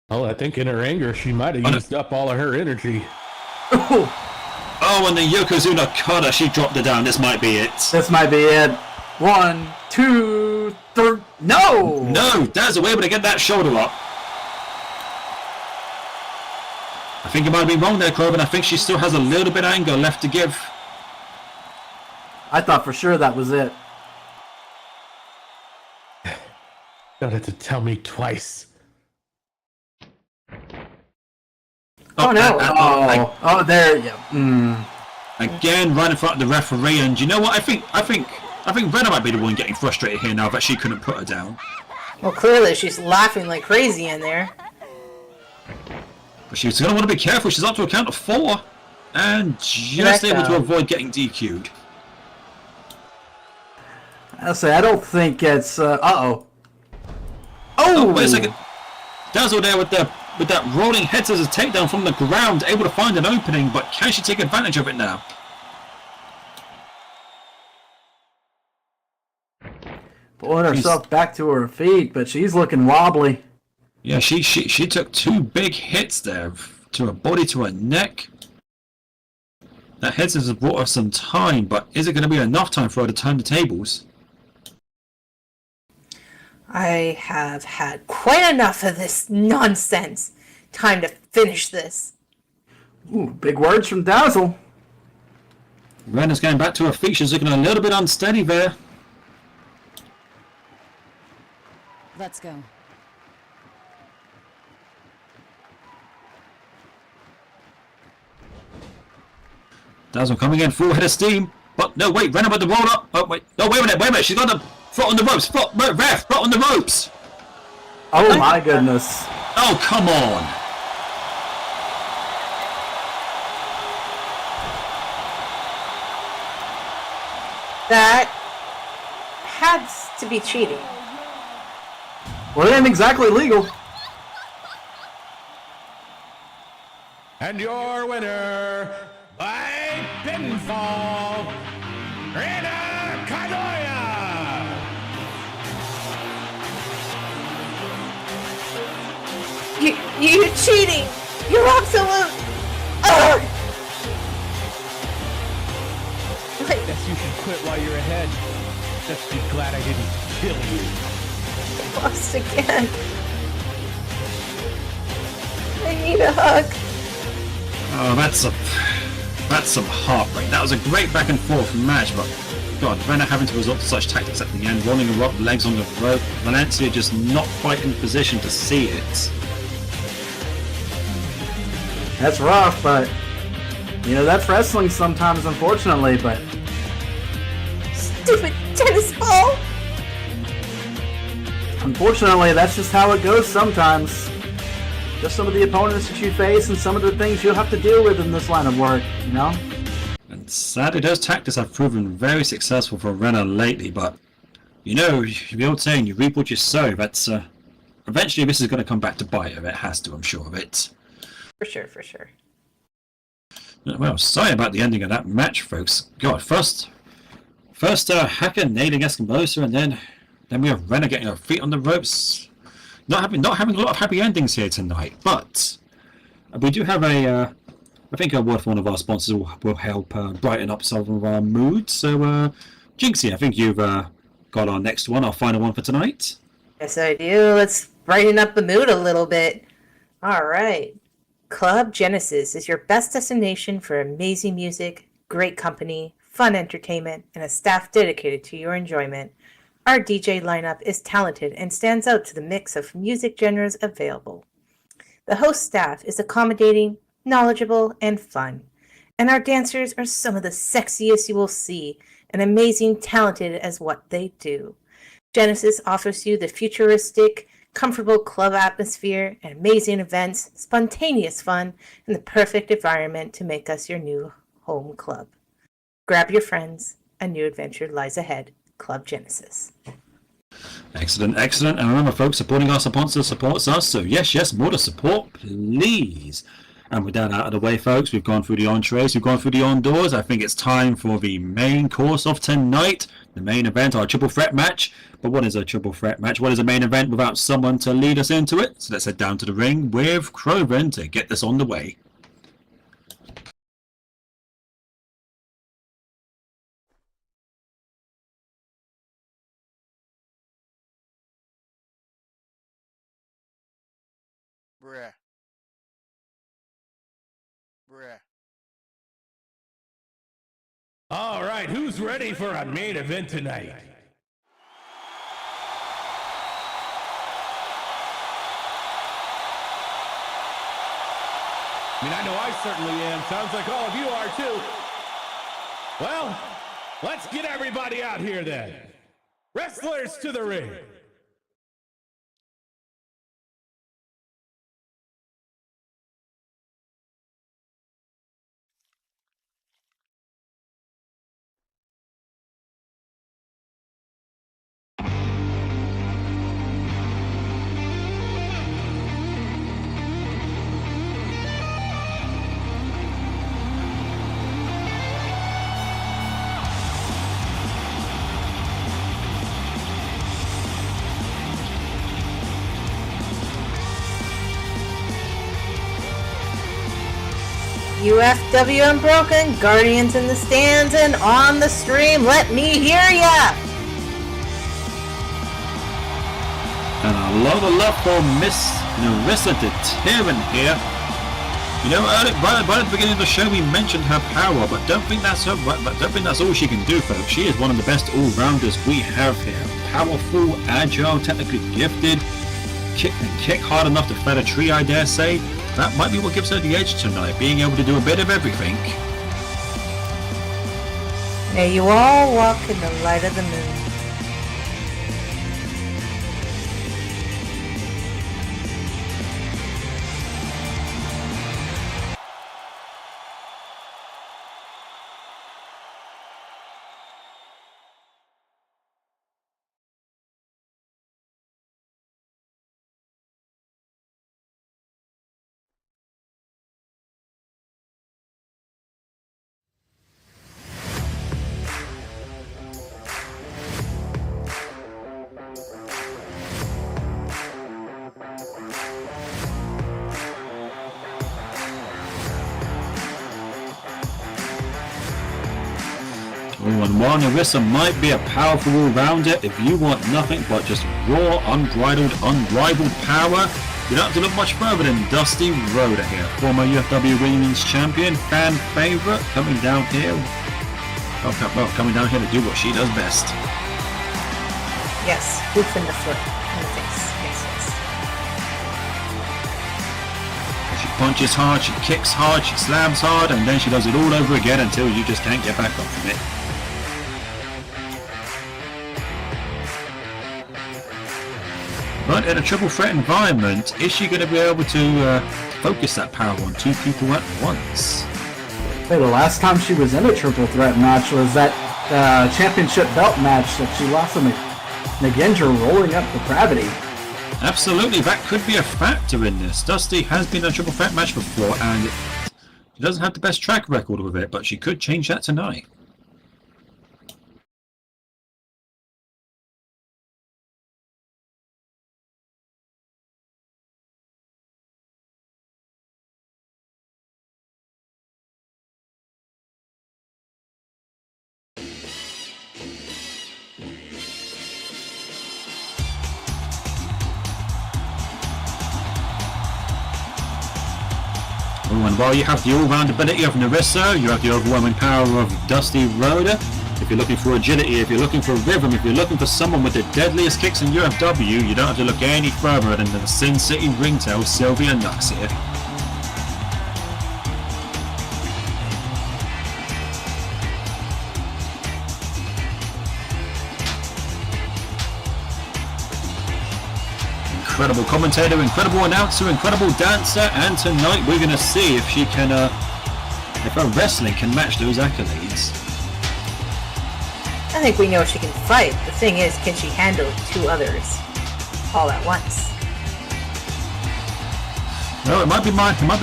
Well, I think in her anger, she might have used up all of her energy. Oh, and the Yokozuna cutter, she dropped her down. This might be it. This might be it. 1, 2, 3. No! No! Dazzle able to get that shoulder up. I think you might have been wrong there, Corbin. I think she still has a little bit of anger left to give. I thought for sure that was it. Don't have to tell me twice. Oh no! There you go. Again, right in front of the referee, and you know what? I think Rena might be the one getting frustrated here now that she couldn't put her down. Well, clearly she's laughing like crazy in there. But she's going to want to be careful. She's up to a count of 4. And just able to avoid getting DQ'd. I'll say, I don't think it's... Oh, wait a second. Dazzle there with the with that rolling head scissors takedown from the ground, able to find an opening, but can she take advantage of it now? Pulling herself back to her feet, but she's looking wobbly. Yeah, she took 2 big hits there to her body, to her neck. That head scissors brought her some time, but is it going to be enough time for her to turn the tables? I have had quite enough of this nonsense. Time to finish this. Ooh, big words from Dazzle. Rena's going back to her feet. She's looking a little bit unsteady there. Let's go. Dazzle coming in full head of steam. But no, wait, Rena with the roll up. Oh, wait. No, wait a minute. She's got the foot on the ropes. Foot on the ropes. Oh my goodness. Oh, come on. That had to be cheating. Well, it ain't exactly legal. And your winner by pinfall, Rena Kadoya. You're cheating. You're absolute. Guess you should quit while you're ahead. Just be glad I didn't kill you. Lost again. I need a hug. Oh, that's some heartbreak. That was a great back and forth match, but God, Rena having to resort to such tactics at the end, rolling her up, legs on the rope. Valencia just not quite in position to see it. That's rough, but you know, that's wrestling sometimes, unfortunately, but Stupid tennis ball. unfortunately, that's just how it goes sometimes. Just some of the opponents that you face and some of the things you'll have to deal with in this line of work, you know? And sadly, those tactics have proven very successful for Rena lately, but you know, the old saying, you reap what you sow. That's eventually this is going to come back to bite her. It has to, I'm sure of it. For sure. Well, sorry about the ending of that match, folks. God, first Hacker nailing Escambosa, and then we have Rena getting her feet on the ropes. Not having a lot of happy endings here tonight, but we do have I think a word from one of our sponsors will help brighten up some of our moods. So, Jinxie, I think you've got our next one, our final one for tonight. Yes, I do. Let's brighten up the mood a little bit. All right. Club Genesis is your best destination for amazing music, great company, fun entertainment, and a staff dedicated to your enjoyment. Our DJ lineup is talented and stands out to the mix of music genres available. The host staff is accommodating, knowledgeable, and fun. And our dancers are some of the sexiest you will see, and amazing, talented as what they do. Genesis offers you the futuristic, comfortable club atmosphere, and amazing events, spontaneous fun, and the perfect environment to make us your new home club. Grab your friends, a new adventure lies ahead. Club Genesis. Excellent. And remember, folks, supporting our sponsor supports us. So yes, more to support, please. And with that out of the way, folks, we've gone through the entrees, we've gone through the on-doors. I think it's time for the main course of tonight, the main event, our triple threat match. But what is a triple threat match? What is a main event without someone to lead us into it? So let's head down to the ring with Croven to get this on the way. Bruh. All right, who's ready for a main event tonight? I mean, I know I certainly am. Sounds like all of you are too. Well, let's get everybody out here then. Wrestlers to the ring. UFW Unbroken, Guardians in the stands and on the stream. Let me hear ya! And a lot of love for Miss Narissa de Tyran here. You know, right at the beginning of the show, we mentioned her power, but don't think that's all she can do, folks. She is one of the best all-rounders we have here. Powerful, agile, technically gifted, kick hard enough to fell a tree, I dare say. That might be what gives her the edge tonight, being able to do a bit of everything. May you all walk in the light of the moon. And while Narissa might be a powerful all-rounder, if you want nothing but just raw, unbridled, unrivaled power, you don't have to look much further than Dusty Rhoda here, former UFW Women's Champion, fan favorite, coming down here to do what she does best. Yes, hoof in the foot, in the face. Yes, yes. She punches hard, she kicks hard, she slams hard, and then she does it all over again until you just can't get back up from it. But in a triple threat environment, is she going to be able to focus that power on two people at once? Hey, the last time she was in a triple threat match was that championship belt match that she lost to McGinger rolling up depravity. Absolutely, that could be a factor in this. Dusty has been in a triple threat match before, and she doesn't have the best track record with it, but she could change that tonight. And while you have the all-round ability of Narissa, you have the overwhelming power of Dusty Rhoda. If you're looking for agility, if you're looking for rhythm, if you're looking for someone with the deadliest kicks in UFW, you don't have to look any further than the Sin City ringtail Sylvia Nux here. Incredible commentator, incredible announcer, incredible dancer, and tonight we're going to see if she can, if her wrestling can match those accolades. I think we know she can fight. The thing is, can she handle two others all at once? Well, it might be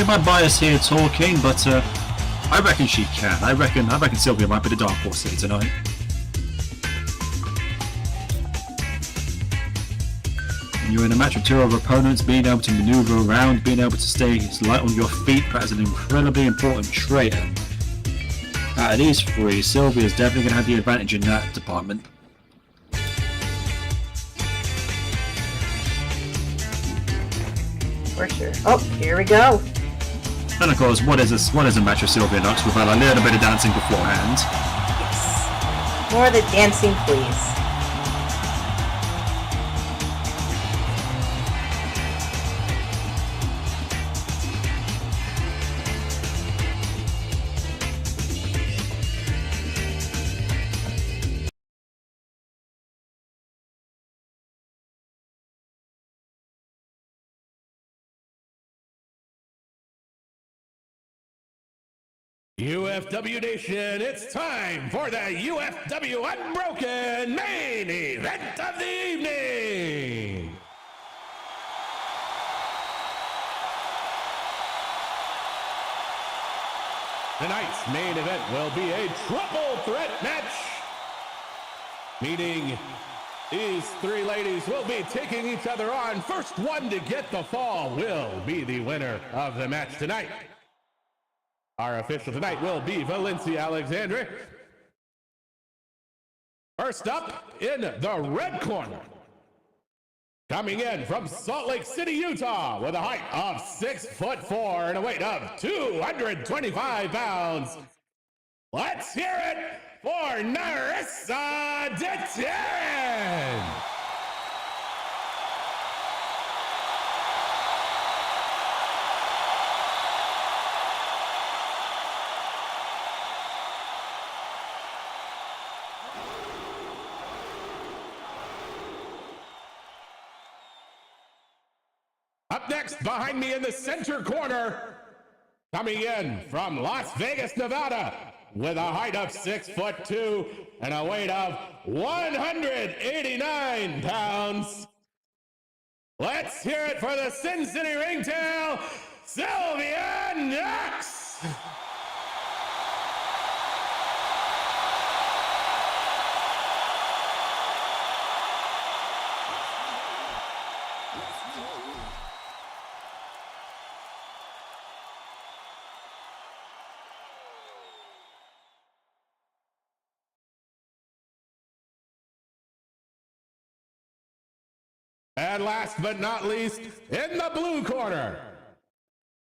my bias here talking, but I reckon she can. I reckon Sylvia might be the dark horse here tonight. When you're in a match with two other opponents, being able to maneuver around, being able to stay light on your feet, that is an incredibly important trait. Out of these three, Sylvia is definitely going to have the advantage in that department. For sure. Oh, here we go. And of course, what is a match with Sylvia Nux without a little bit of dancing beforehand? Yes. More of the dancing, please. UFW Nation, it's time for the UFW Unbroken main event of the evening. Tonight's main event will be a triple threat match, meaning these three ladies will be taking each other on. First one to get the fall will be the winner of the match tonight. Our official tonight will be Valencia Alexandre. First up in the red corner, coming in from Salt Lake City, Utah, with a height of 6'4" and a weight of 225 pounds. Let's hear it for Narissa Detain. Up next, behind me in the center corner, coming in from Las Vegas, Nevada, with a height of 6'2" and a weight of 189 pounds. Let's hear it for the Sin City Ringtail, Sylvia Knox. And last but not least, in the blue corner,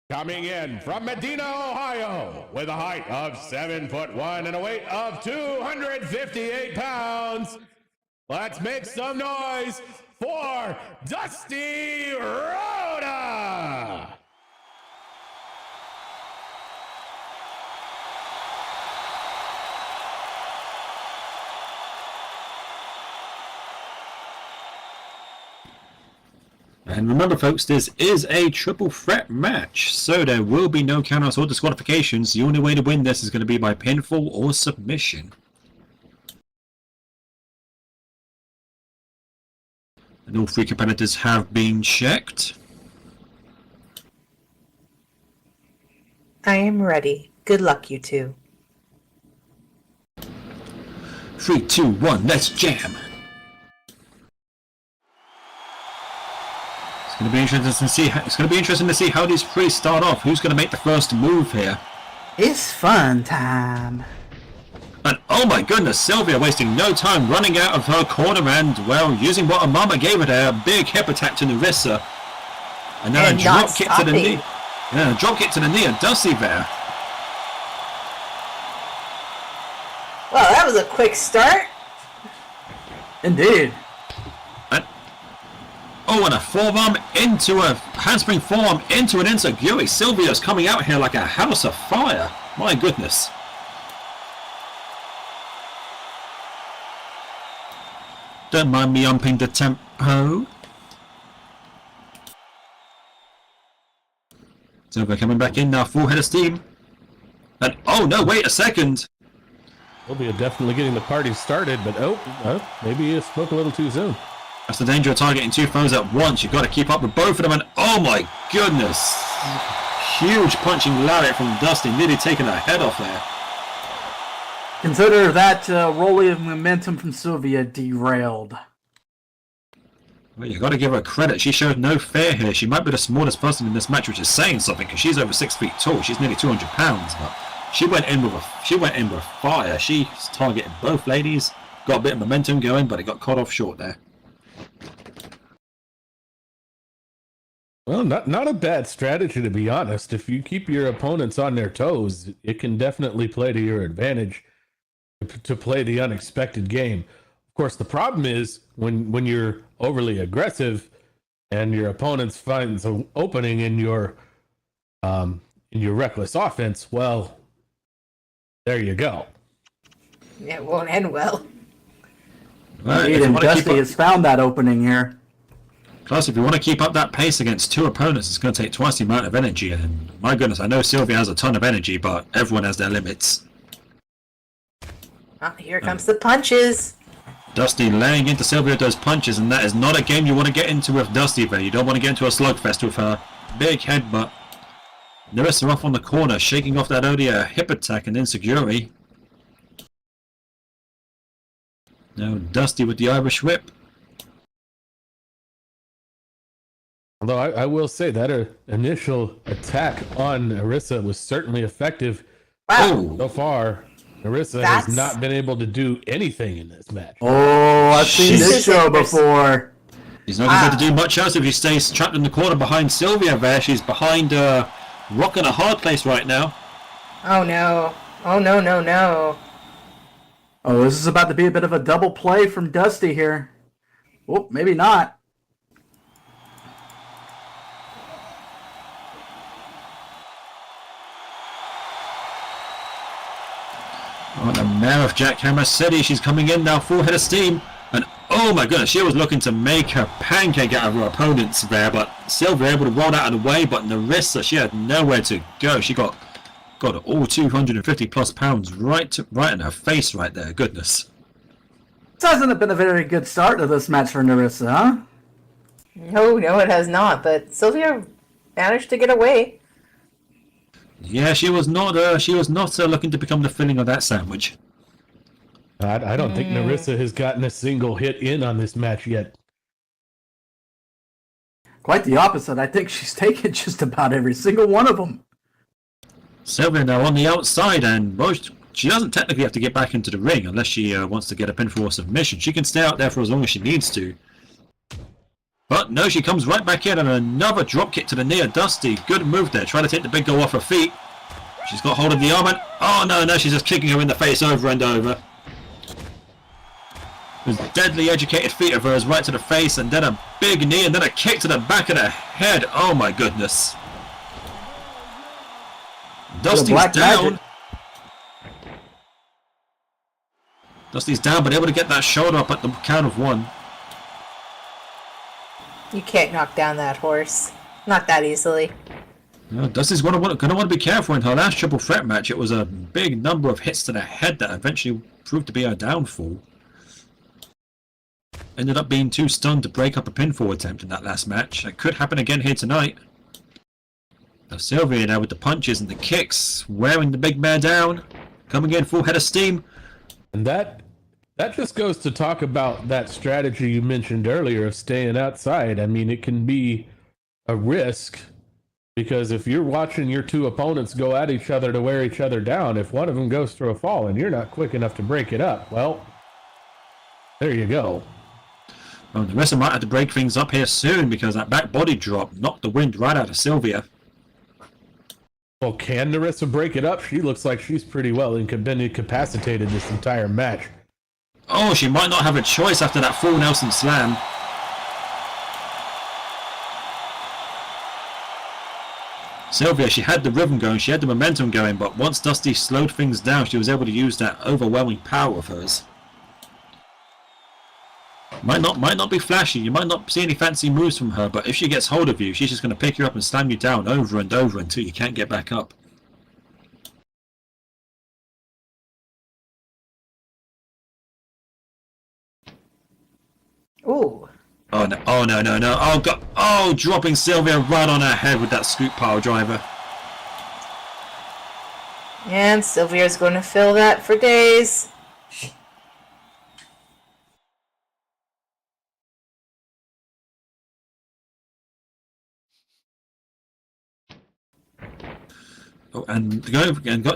coming in from Medina, Ohio, with a height of 7'1" and a weight of 258 pounds. Let's make some noise for Dusty Rhoda. And remember, folks, this is a triple threat match, so there will be no countouts or disqualifications. The only way to win this is going to be by pinfall or submission. And all three competitors have been checked. I am ready. Good luck, you two. 3, 2, 1, let's jam! It's going to be interesting to see how these three start off. Who's going to make the first move here? It's fun time. And oh my goodness, Sylvia wasting no time running out of her corner and, well, using what her mama gave her there, a big hip attack to Narissa. And now a drop kick to the knee. Yeah, a drop kick to the knee of Dusty there. Well, that was a quick start. Indeed. Oh, and a forearm into a handspring forearm into an enziguri. Sylvia's coming out here like a house of fire. My goodness. Don't mind me umping the tempo. Sylvia coming back in now, full head of steam. And oh no, wait a second. Sylvia definitely getting the party started, but maybe you spoke a little too soon. That's the danger of targeting two foes at once. You've got to keep up with both of them, and oh my goodness! Huge punching lariat from Dusty, nearly taking her head off there. Consider that rolling of momentum from Sylvia derailed. Well, you've got to give her credit. She showed no fear here. She might be the smallest person in this match, which is saying something, because she's over 6 feet tall. She's nearly 200 pounds, but she went in with fire. She targeted both ladies, got a bit of momentum going, but it got caught off short there. Well, not a bad strategy, to be honest. If you keep your opponents on their toes, it can definitely play to your advantage to play the unexpected game. Of course, the problem is when you're overly aggressive and your opponents finds an opening in your reckless offense. Well, there you go. It won't end well. Indeed, and Dusty has found that opening here. Plus, if you want to keep up that pace against two opponents, it's going to take twice the amount of energy. And my goodness, I know Sylvia has a ton of energy, but everyone has their limits. Oh, here comes the punches. Dusty laying into Sylvia with those punches, and that is not a game you want to get into with Dusty there. You don't want to get into a slugfest with her big headbutt. Narissa off on the corner, shaking off that earlier hip attack and enziguri. Now Dusty with the Irish whip. Although I will say that her initial attack on Narissa was certainly effective. Wow. So far, Narissa has not been able to do anything in this match. Oh, I've seen this show before. He's not going to do much else if he stays trapped in the corner behind Sylvia there. She's behind rock in a hard place right now. Oh no. Oh no, no, no. Oh, this is about to be a bit of a double play from Dusty here. Oh, maybe not. Oh, the mayor of Jackhammer City, she's coming in now, full head of steam. And oh my goodness, she was looking to make her pancake out of her opponents there, but Sylvia able to roll out of the way, but Narissa, she had nowhere to go. She got all 250 plus pounds right in her face right there. Goodness. This hasn't been a very good start to this match for Narissa, huh? No, it has not, but Sylvia managed to get away. Yeah, she was not looking to become the filling of that sandwich. I don't think Narissa has gotten a single hit in on this match yet. Quite the opposite. I think she's taken just about every single one of them. Sylvia now on the outside, and well, she doesn't technically have to get back into the ring unless she wants to get a pinfall or submission. She can stay out there for as long as she needs to. But no, she comes right back in, and another drop kick to the knee of Dusty. Good move there. Try to take the big girl off her feet. She's got hold of the arm, and oh no, she's just kicking her in the face over and over. Those deadly educated feet of hers right to the face, and then a big knee, and then a kick to the back of the head. Oh my goodness. Dusty's down. Magic. Dusty's down, but able to get that shoulder up at the count of one. You can't knock down that horse. Not that easily. Dusty's going to want to be careful. In her last triple threat match, it was a big number of hits to the head that eventually proved to be her downfall. Ended up being too stunned to break up a pinfall attempt in that last match. It could happen again here tonight. Now Sylvia now with the punches and the kicks, wearing the big bear down, coming in full head of steam. And that just goes to talk about that strategy you mentioned earlier of staying outside. I mean, it can be a risk because if you're watching your two opponents go at each other to wear each other down, if one of them goes through a fall and you're not quick enough to break it up, well, there you go. Well, the rest of them might have to break things up here soon because that back body drop knocked the wind right out of Sylvia. Well, can Narissa break it up? She looks like she's pretty well incapacitated this entire match. Oh, she might not have a choice after that full Nelson slam. Sylvia, she had the rhythm going, she had the momentum going, but once Dusty slowed things down, she was able to use that overwhelming power of hers. Might not be flashy, you might not see any fancy moves from her, but if she gets hold of you, she's just going to pick you up and slam you down over and over until you can't get back up. Ooh. Oh no, oh no, no, no, oh god, oh, dropping Sylvia right on her head with that scoop pile driver. And Sylvia's going to feel that for days. Oh, and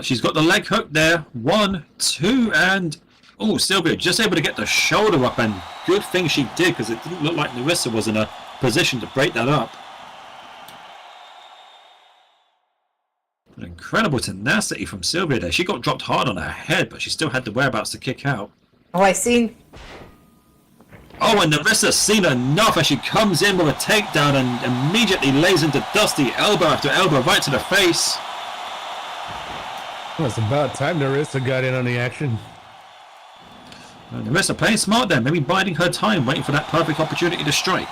she's got the leg hook there. 1, 2, and oh, Sylvia just able to get the shoulder up, and good thing she did because it didn't look like Narissa was in a position to break that up. An incredible tenacity from Sylvia there. She got dropped hard on her head, but she still had the whereabouts to kick out. Oh, I seen. Oh, and Narissa's seen enough as she comes in with a takedown and immediately lays into Dusty, elbow after elbow, right to the face. Well, it's about time Narissa got in on the action. Narissa playing smart there, maybe biding her time, waiting for that perfect opportunity to strike.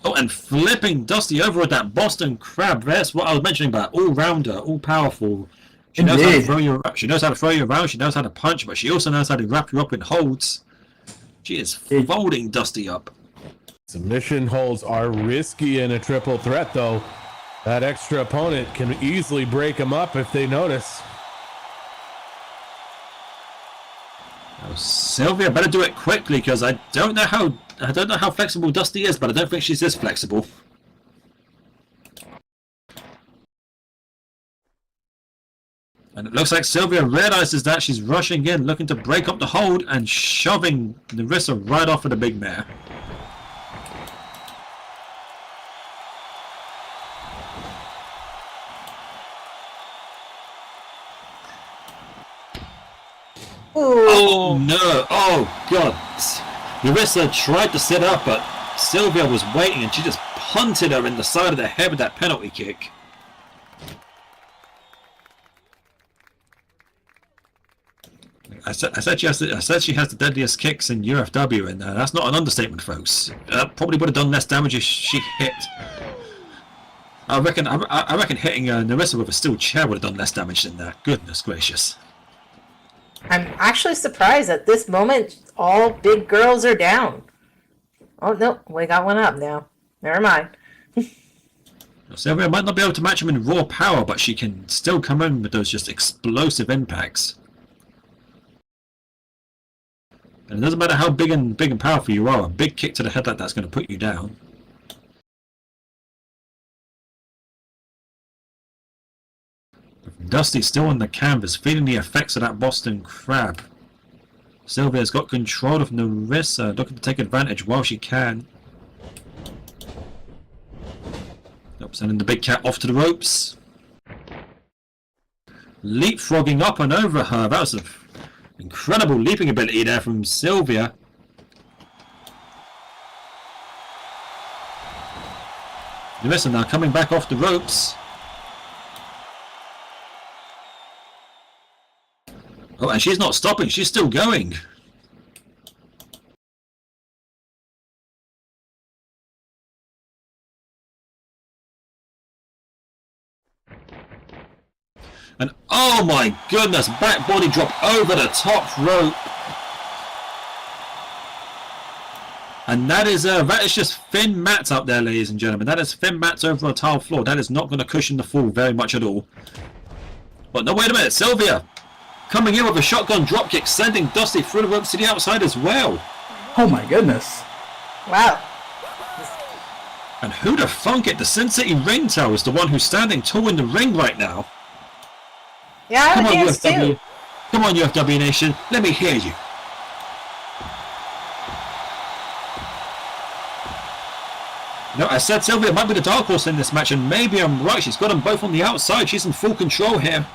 Oh, and flipping Dusty over with that Boston Crab. That's what I was mentioning about all-rounder, all-powerful. She knows how to throw you around. She knows how to throw you around. She knows how to punch, but she also knows how to wrap you up in holds. She is folding Dusty up. Submission holds are risky in a triple threat, though. That extra opponent can easily break them up if they notice. Oh, Sylvia, better do it quickly because I don't know how flexible Dusty is, but I don't think she's this flexible. And it looks like Sylvia realizes that she's rushing in, looking to break up the hold and shoving Nerissa right off of the big mare. Ooh. Oh no! Oh god! Nerissa tried to sit up, but Sylvia was waiting and she just punted her in the side of the head with that penalty kick. I said she has the deadliest kicks in UFW, and that's not an understatement, folks. Probably would have done less damage if she hit. I reckon hitting Nerissa with a steel chair would have done less damage than that. Goodness gracious! I'm actually surprised at this moment all big girls are down. Oh no, we got one up now. Never mind. Sylvia might not be able to match him in raw power, but she can still come in with those just explosive impacts. And it doesn't matter how big and powerful you are, a big kick to the head like that's going to put you down. Dusty's still on the canvas, feeling the effects of that Boston Crab. Sylvia's got control of Nerissa, looking to take advantage while she can. Nope, sending the big cat off to the ropes. Leapfrogging up and over her. That was an incredible leaping ability there from Sylvia. Nerissa now coming back off the ropes. Oh, and she's not stopping, she's still going. And oh my goodness, back body drop over the top rope. And that is just thin mats up there, ladies and gentlemen. That is thin mats over a tile floor. That is not going to cushion the fall very much at all. But no, wait a minute, Sylvia coming in with a shotgun dropkick, sending Dusty through the ropes to the outside as well. Oh my goodness. Wow. And who'd have thunk it? The Sin City Ringtail is the one who's standing tall in the ring right now. Yeah, I Come would on, dance UFW. too. Come on, UFW Nation. Let me hear you. No, I said Sylvia might be the dark horse in this match, and maybe I'm right. She's got them both on the outside. She's in full control here.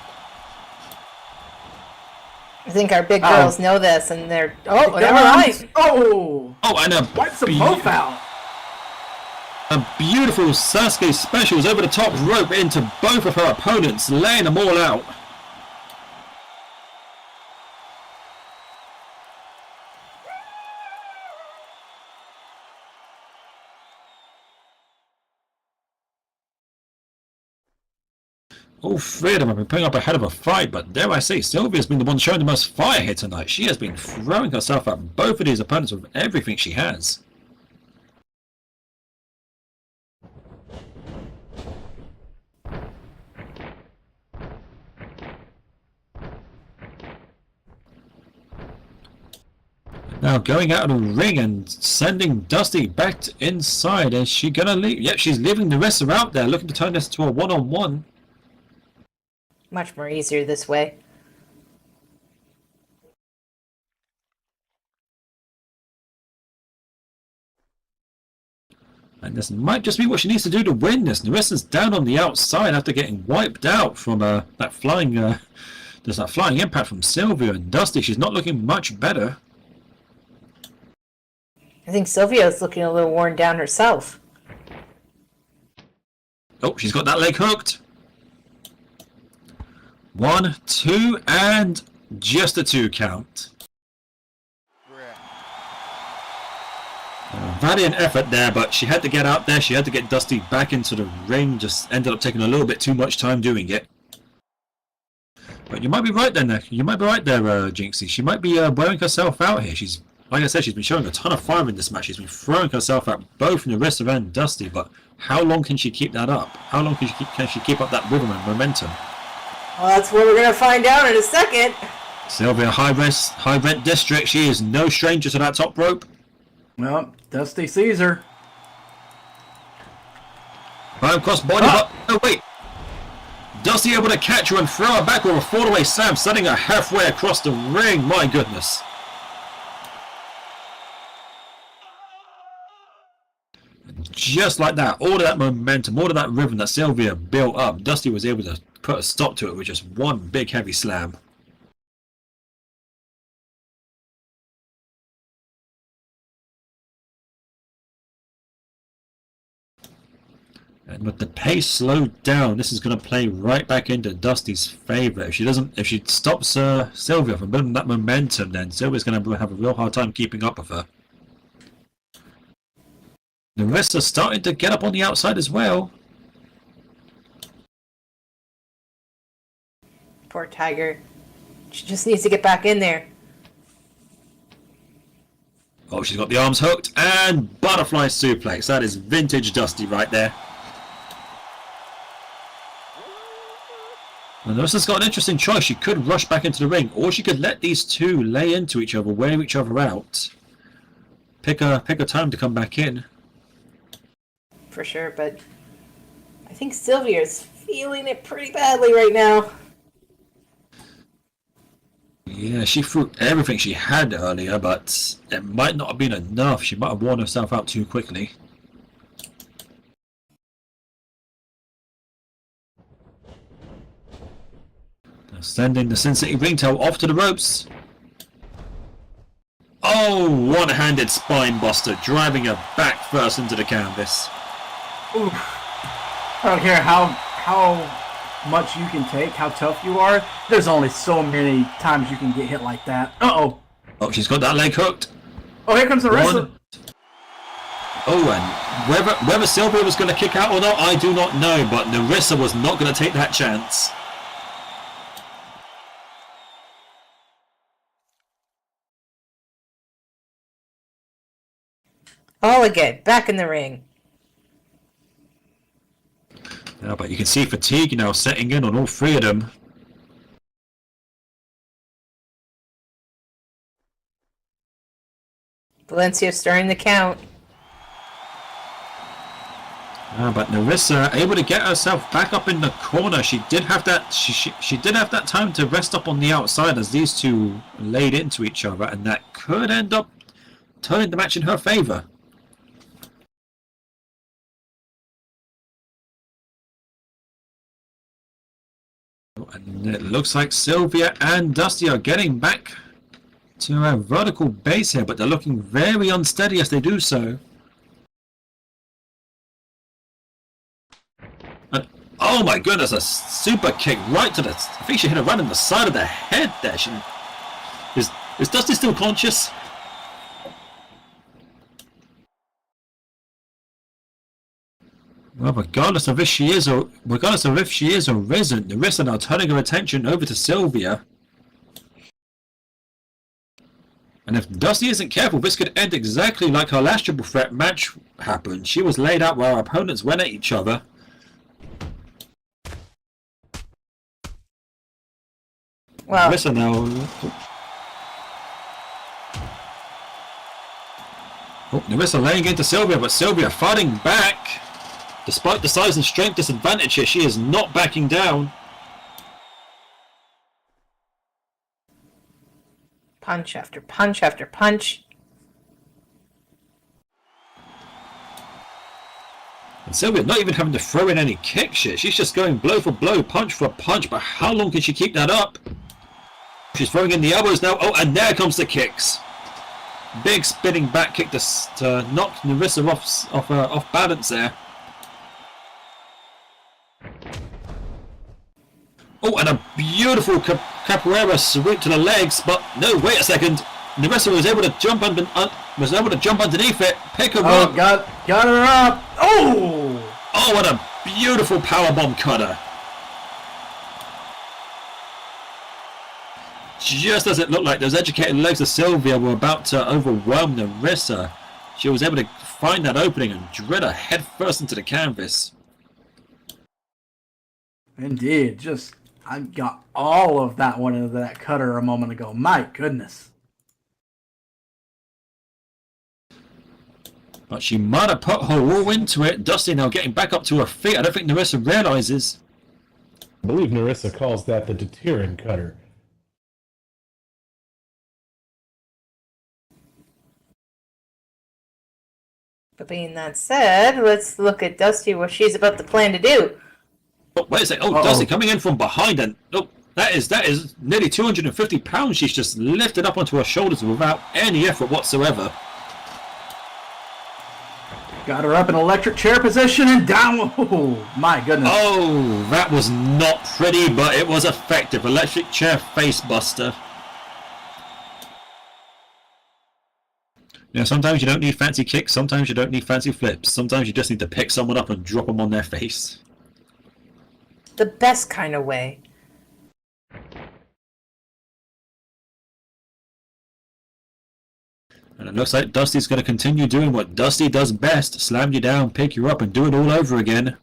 I think our big girls know this, and they're never mind. Oh, And wipes them both out. a beautiful Sasuke specials over the top rope into both of her opponents, laying them all out. All three of them have been putting up a hell of a fight, but dare I say, Sylvia's been the one showing the most fire here tonight. She has been throwing herself at both of these opponents with everything she has. Now going out of the ring and sending Dusty back inside. Is she gonna leave? Yep, she's leaving the rest of out there, looking to turn this to a one-on-one. Much more easier this way. And this might just be what she needs to do to win this. Nerissa's down on the outside after getting wiped out from that flying impact from Sylvia, and Dusty, she's not looking much better. I think Sylvia's looking a little worn down herself. Oh, she's got that leg hooked. 1, 2, and just a 2 count. Valiant effort there, but she had to get out there. She had to get Dusty back into the ring. Just ended up taking a little bit too much time doing it. But you might be right there, You might be right there, Jinxie. She might be wearing herself out here. She's, like I said, she's been showing a ton of fire in this match. She's been throwing herself at both Nerissa and Dusty. But how long can she keep that up? How long can she keep up that rhythm and momentum? Well, that's what we're going to find out in a second. Sylvia, high rent district. She is no stranger to that top rope. Well, Dusty sees her. Right cross body, but oh wait. Dusty able to catch her and throw her back with a fall-away slam, sending her halfway across the ring. My goodness. Just like that, all of that momentum, all of that rhythm that Sylvia built up, Dusty was able to put a stop to it with just one big heavy slam. And with the pace slowed down, this is going to play right back into Dusty's favor. If she stops Sylvia from building that momentum, then Sylvia's going to have a real hard time keeping up with her. Narissa's starting to get up on the outside as well. Poor Tiger. She just needs to get back in there. Oh, she's got the arms hooked and butterfly suplex. That is vintage Dusty right there. And Narissa's got an interesting choice. She could rush back into the ring, or she could let these two lay into each other, wear each other out. Pick a time to come back in. For sure, but I think Sylvia's feeling it pretty badly right now. Yeah, she threw everything she had earlier, but it might not have been enough. She might have worn herself out too quickly. Now sending the Sin City ringtail off to the ropes. Oh, one-handed spine buster, driving her back first into the canvas. Oof. I don't care how much you can take, how tough you are. There's only so many times you can get hit like that. Uh-oh. Oh, she's got that leg hooked. Oh, here comes the wrestler. Oh, and whether Sylvia was going to kick out or not, I do not know, but Narissa was not going to take that chance. All again, back in the ring. Yeah, but you can see fatigue now setting in on all three of them. Valencia starting the count. But Narissa able to get herself back up in the corner. She did have that. She did have that time to rest up on the outside as these two laid into each other, and that could end up turning the match in her favor. And it looks like Sylvia and Dusty are getting back to a vertical base here, but they're looking very unsteady as they do so. And oh my goodness, a super kick right to the... I think she hit her right in the side of the head there. Is Dusty still conscious? Well, regardless of if she is or isn't, Narissa now turning her attention over to Sylvia. And if Dusty isn't careful, this could end exactly like her last triple threat match happened. She was laid out while her opponents went at each other. Well, Narissa now. Oh, Narissa laying into Sylvia, but Sylvia fighting back. Despite the size and strength disadvantage here, she is not backing down. punch after punch after punch. And Sylvia not even having to throw in any kicks here. She's just going blow for blow, punch for punch. But how long can she keep that up? She's throwing in the elbows now. Oh, and there comes the kicks. Big spinning back kick to knock Narissa off balance there. Oh, and a beautiful capoeira sweep to the legs, but no, wait a second. Narissa was able to jump underneath it, pick her up. Oh, got her up. Oh! Oh, what a beautiful powerbomb cutter. Just as it looked like those educated legs of Sylvia were about to overwhelm Narissa, she was able to find that opening and drill her head first into the canvas. Indeed, I got all of that one into that cutter a moment ago. My goodness. But she might have put her all into it. Dusty now getting back up to her feet. I don't think Narissa realizes. I believe Narissa calls that the deterrent cutter. But being that said, let's look at Dusty, what she's about to plan to do. Oh, wait a second. Oh, Dusty coming in from behind, and oh, that is nearly 250 pounds she's just lifted up onto her shoulders without any effort whatsoever. Got her up in electric chair position and down. Oh, my goodness. Oh, that was not pretty, but it was effective. Electric chair face buster. You know, sometimes you don't need fancy kicks, sometimes you don't need fancy flips. Sometimes you just need to pick someone up and drop them on their face. The best kind of way. And it looks like Dusty's going to continue doing what Dusty does best. Slam you down, pick you up, and do it all over again.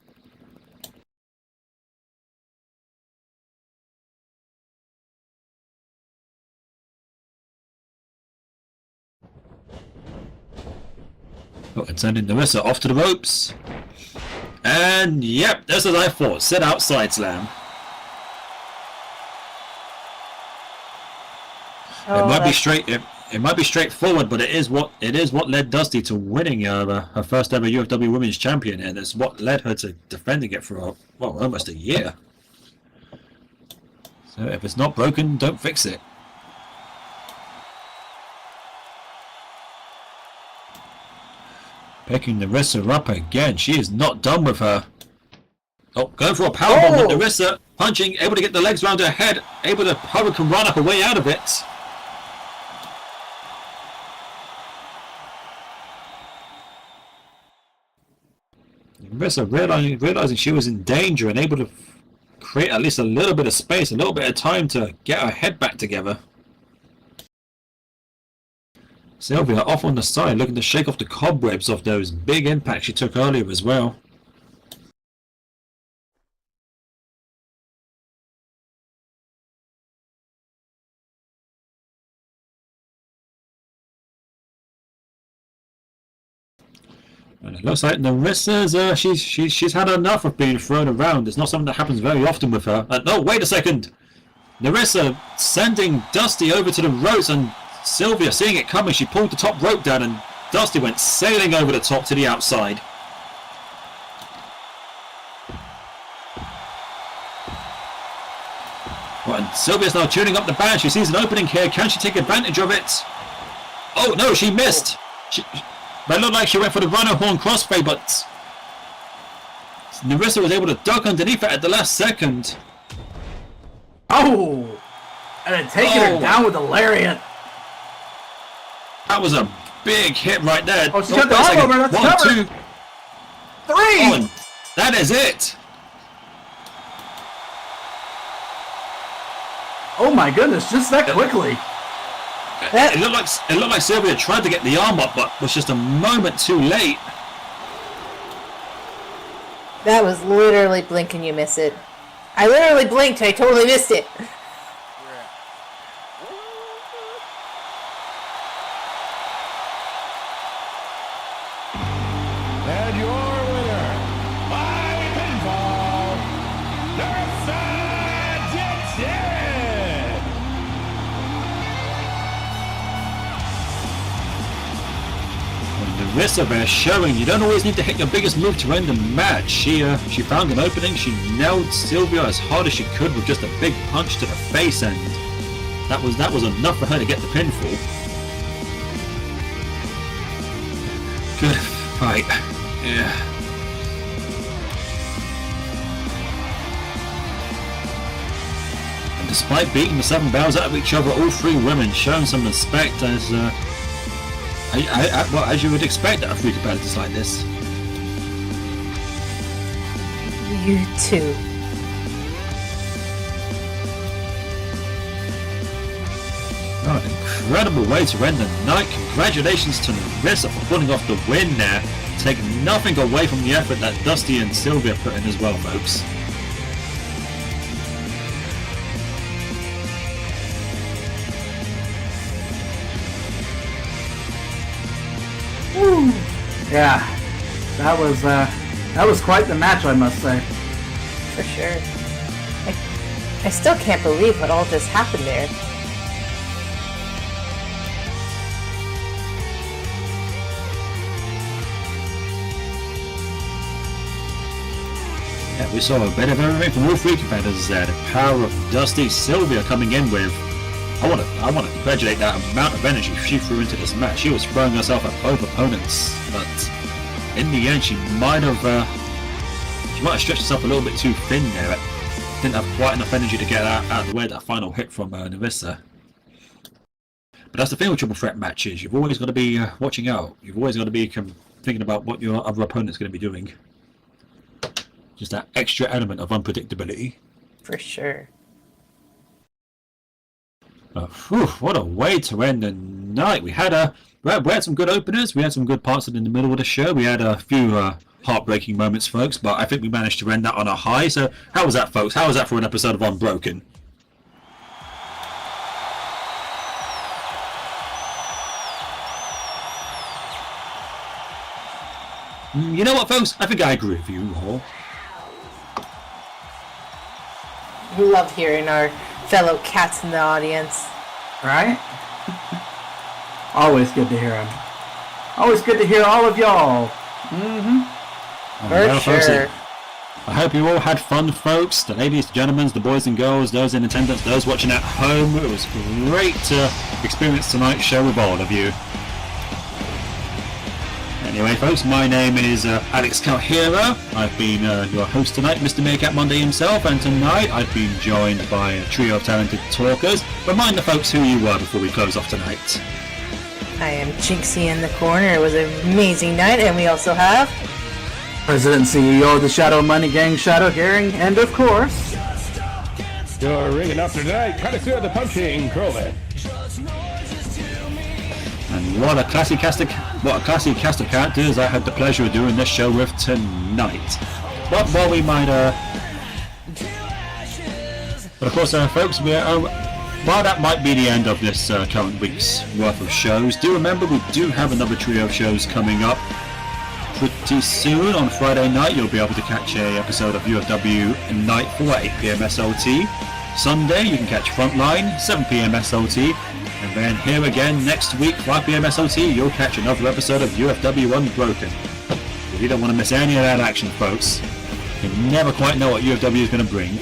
Oh, and sending Narissa off to the ropes. And yep, just as I thought, set outside slam. Oh, It might be straight. It might be straightforward, but it is what led Dusty to winning her first ever UFW Women's Champion, and it's what led her to defending it for almost a year. So if it's not broken, don't fix it. Picking Narissa up again. She is not done with her. Oh, going for a powerbomb, but Narissa punching, able to get the legs around her head, able to hurricane run up her way out of it. Narissa realizing she was in danger and able to create at least a little bit of space, a little bit of time to get her head back together. Sylvia off on the side, looking to shake off the cobwebs of those big impacts she took earlier as well. And it looks like Narissa's she's had enough of being thrown around. It's not something that happens very often with her. No, wait a second. Narissa sending Dusty over to the ropes, and Sylvia seeing it coming, she pulled the top rope down, and Dusty went sailing over the top to the outside. Well, and Sylvia's now tuning up the band. She sees an opening here. Can she take advantage of it? Oh no, she missed. That looked like she went for the runner horn crossfade, but Narissa was able to duck underneath it at the last second. Oh! And then taking her down with a lariat. That was a big hit right there. Oh, she's got the arm over. That's One, covered. 2, 3! oh, and that is it. Oh my goodness, just that quickly. It looked like Sylvia tried to get the arm up, but was just a moment too late. That was literally blink and you miss it. I literally blinked, I totally missed it. And your winner, by pinfall, Narissa Deterrent. Narissa there showing you don't always need to hit your biggest move to end a match. She found an opening. She nailed Sylvia as hard as she could with just a big punch to the face, and that was enough for her to get the pinfall. Good fight. Yeah. And despite beating the 7 bells out of each other, all 3 women showing some respect as as you would expect out of 3 competitors like this. You too. Oh, an incredible way to end the night. Congratulations to Narissa for pulling off the win there. Take nothing away from the effort that Dusty and Sylvia put in as well, folks. Yeah, that was quite the match, I must say. For sure. I still can't believe what all just happened there. Yeah, we saw a bit of everything from all three competitors there. The power of Dusty, Sylvia coming in with. I want to congratulate that amount of energy she threw into this match. She was throwing herself at both opponents, but in the end, she might have stretched herself a little bit too thin there. Didn't have quite enough energy to get out of the way of that final hit from Nerissa. But that's the thing with triple threat matches. You've always got to be watching out. You've always got to be thinking about what your other opponent's going to be doing. Just that extra element of unpredictability. For sure. What a way to end the night. We had some good openers. We had some good parts in the middle of the show. We had a few heartbreaking moments, folks, but I think we managed to end that on a high. So how was that, folks? How was that for an episode of Unbroken? You know what, folks? I think I agree with you all. We love hearing our fellow cats in the audience. Right? Always good to hear them. Always good to hear all of y'all. For sure. I hope you all had fun, folks. The ladies, the gentlemen, the boys and girls, those in attendance, those watching at home. It was great to experience tonight's show with all of you. Anyway, folks, my name is Alex Calhera. I've been your host tonight, Mr. Meerkat Monday himself, and tonight I've been joined by a trio of talented talkers. Remind the folks who you were before we close off tonight. I am Jinxie in the corner. It was an amazing night, and we also have President and CEO of the Shadow Money Gang, Shadow Herring, and of course, You're ringing up tonight. Courtesy of the punching Crowley. And what a classy cast of characters I had the pleasure of doing this show with tonight. But while we might, but of course, folks, while that might be the end of this current week's worth of shows, do remember we do have another trio of shows coming up pretty soon. On Friday night, you'll be able to catch a episode of UFW Nightfall at 8 PM SLT. Sunday, you can catch Frontline, 7 PM SLT. And then here again next week, 5 PM SLT, you'll catch another episode of UFW Unbroken. You don't want to miss any of that action, folks. You never quite know what UFW is going to bring.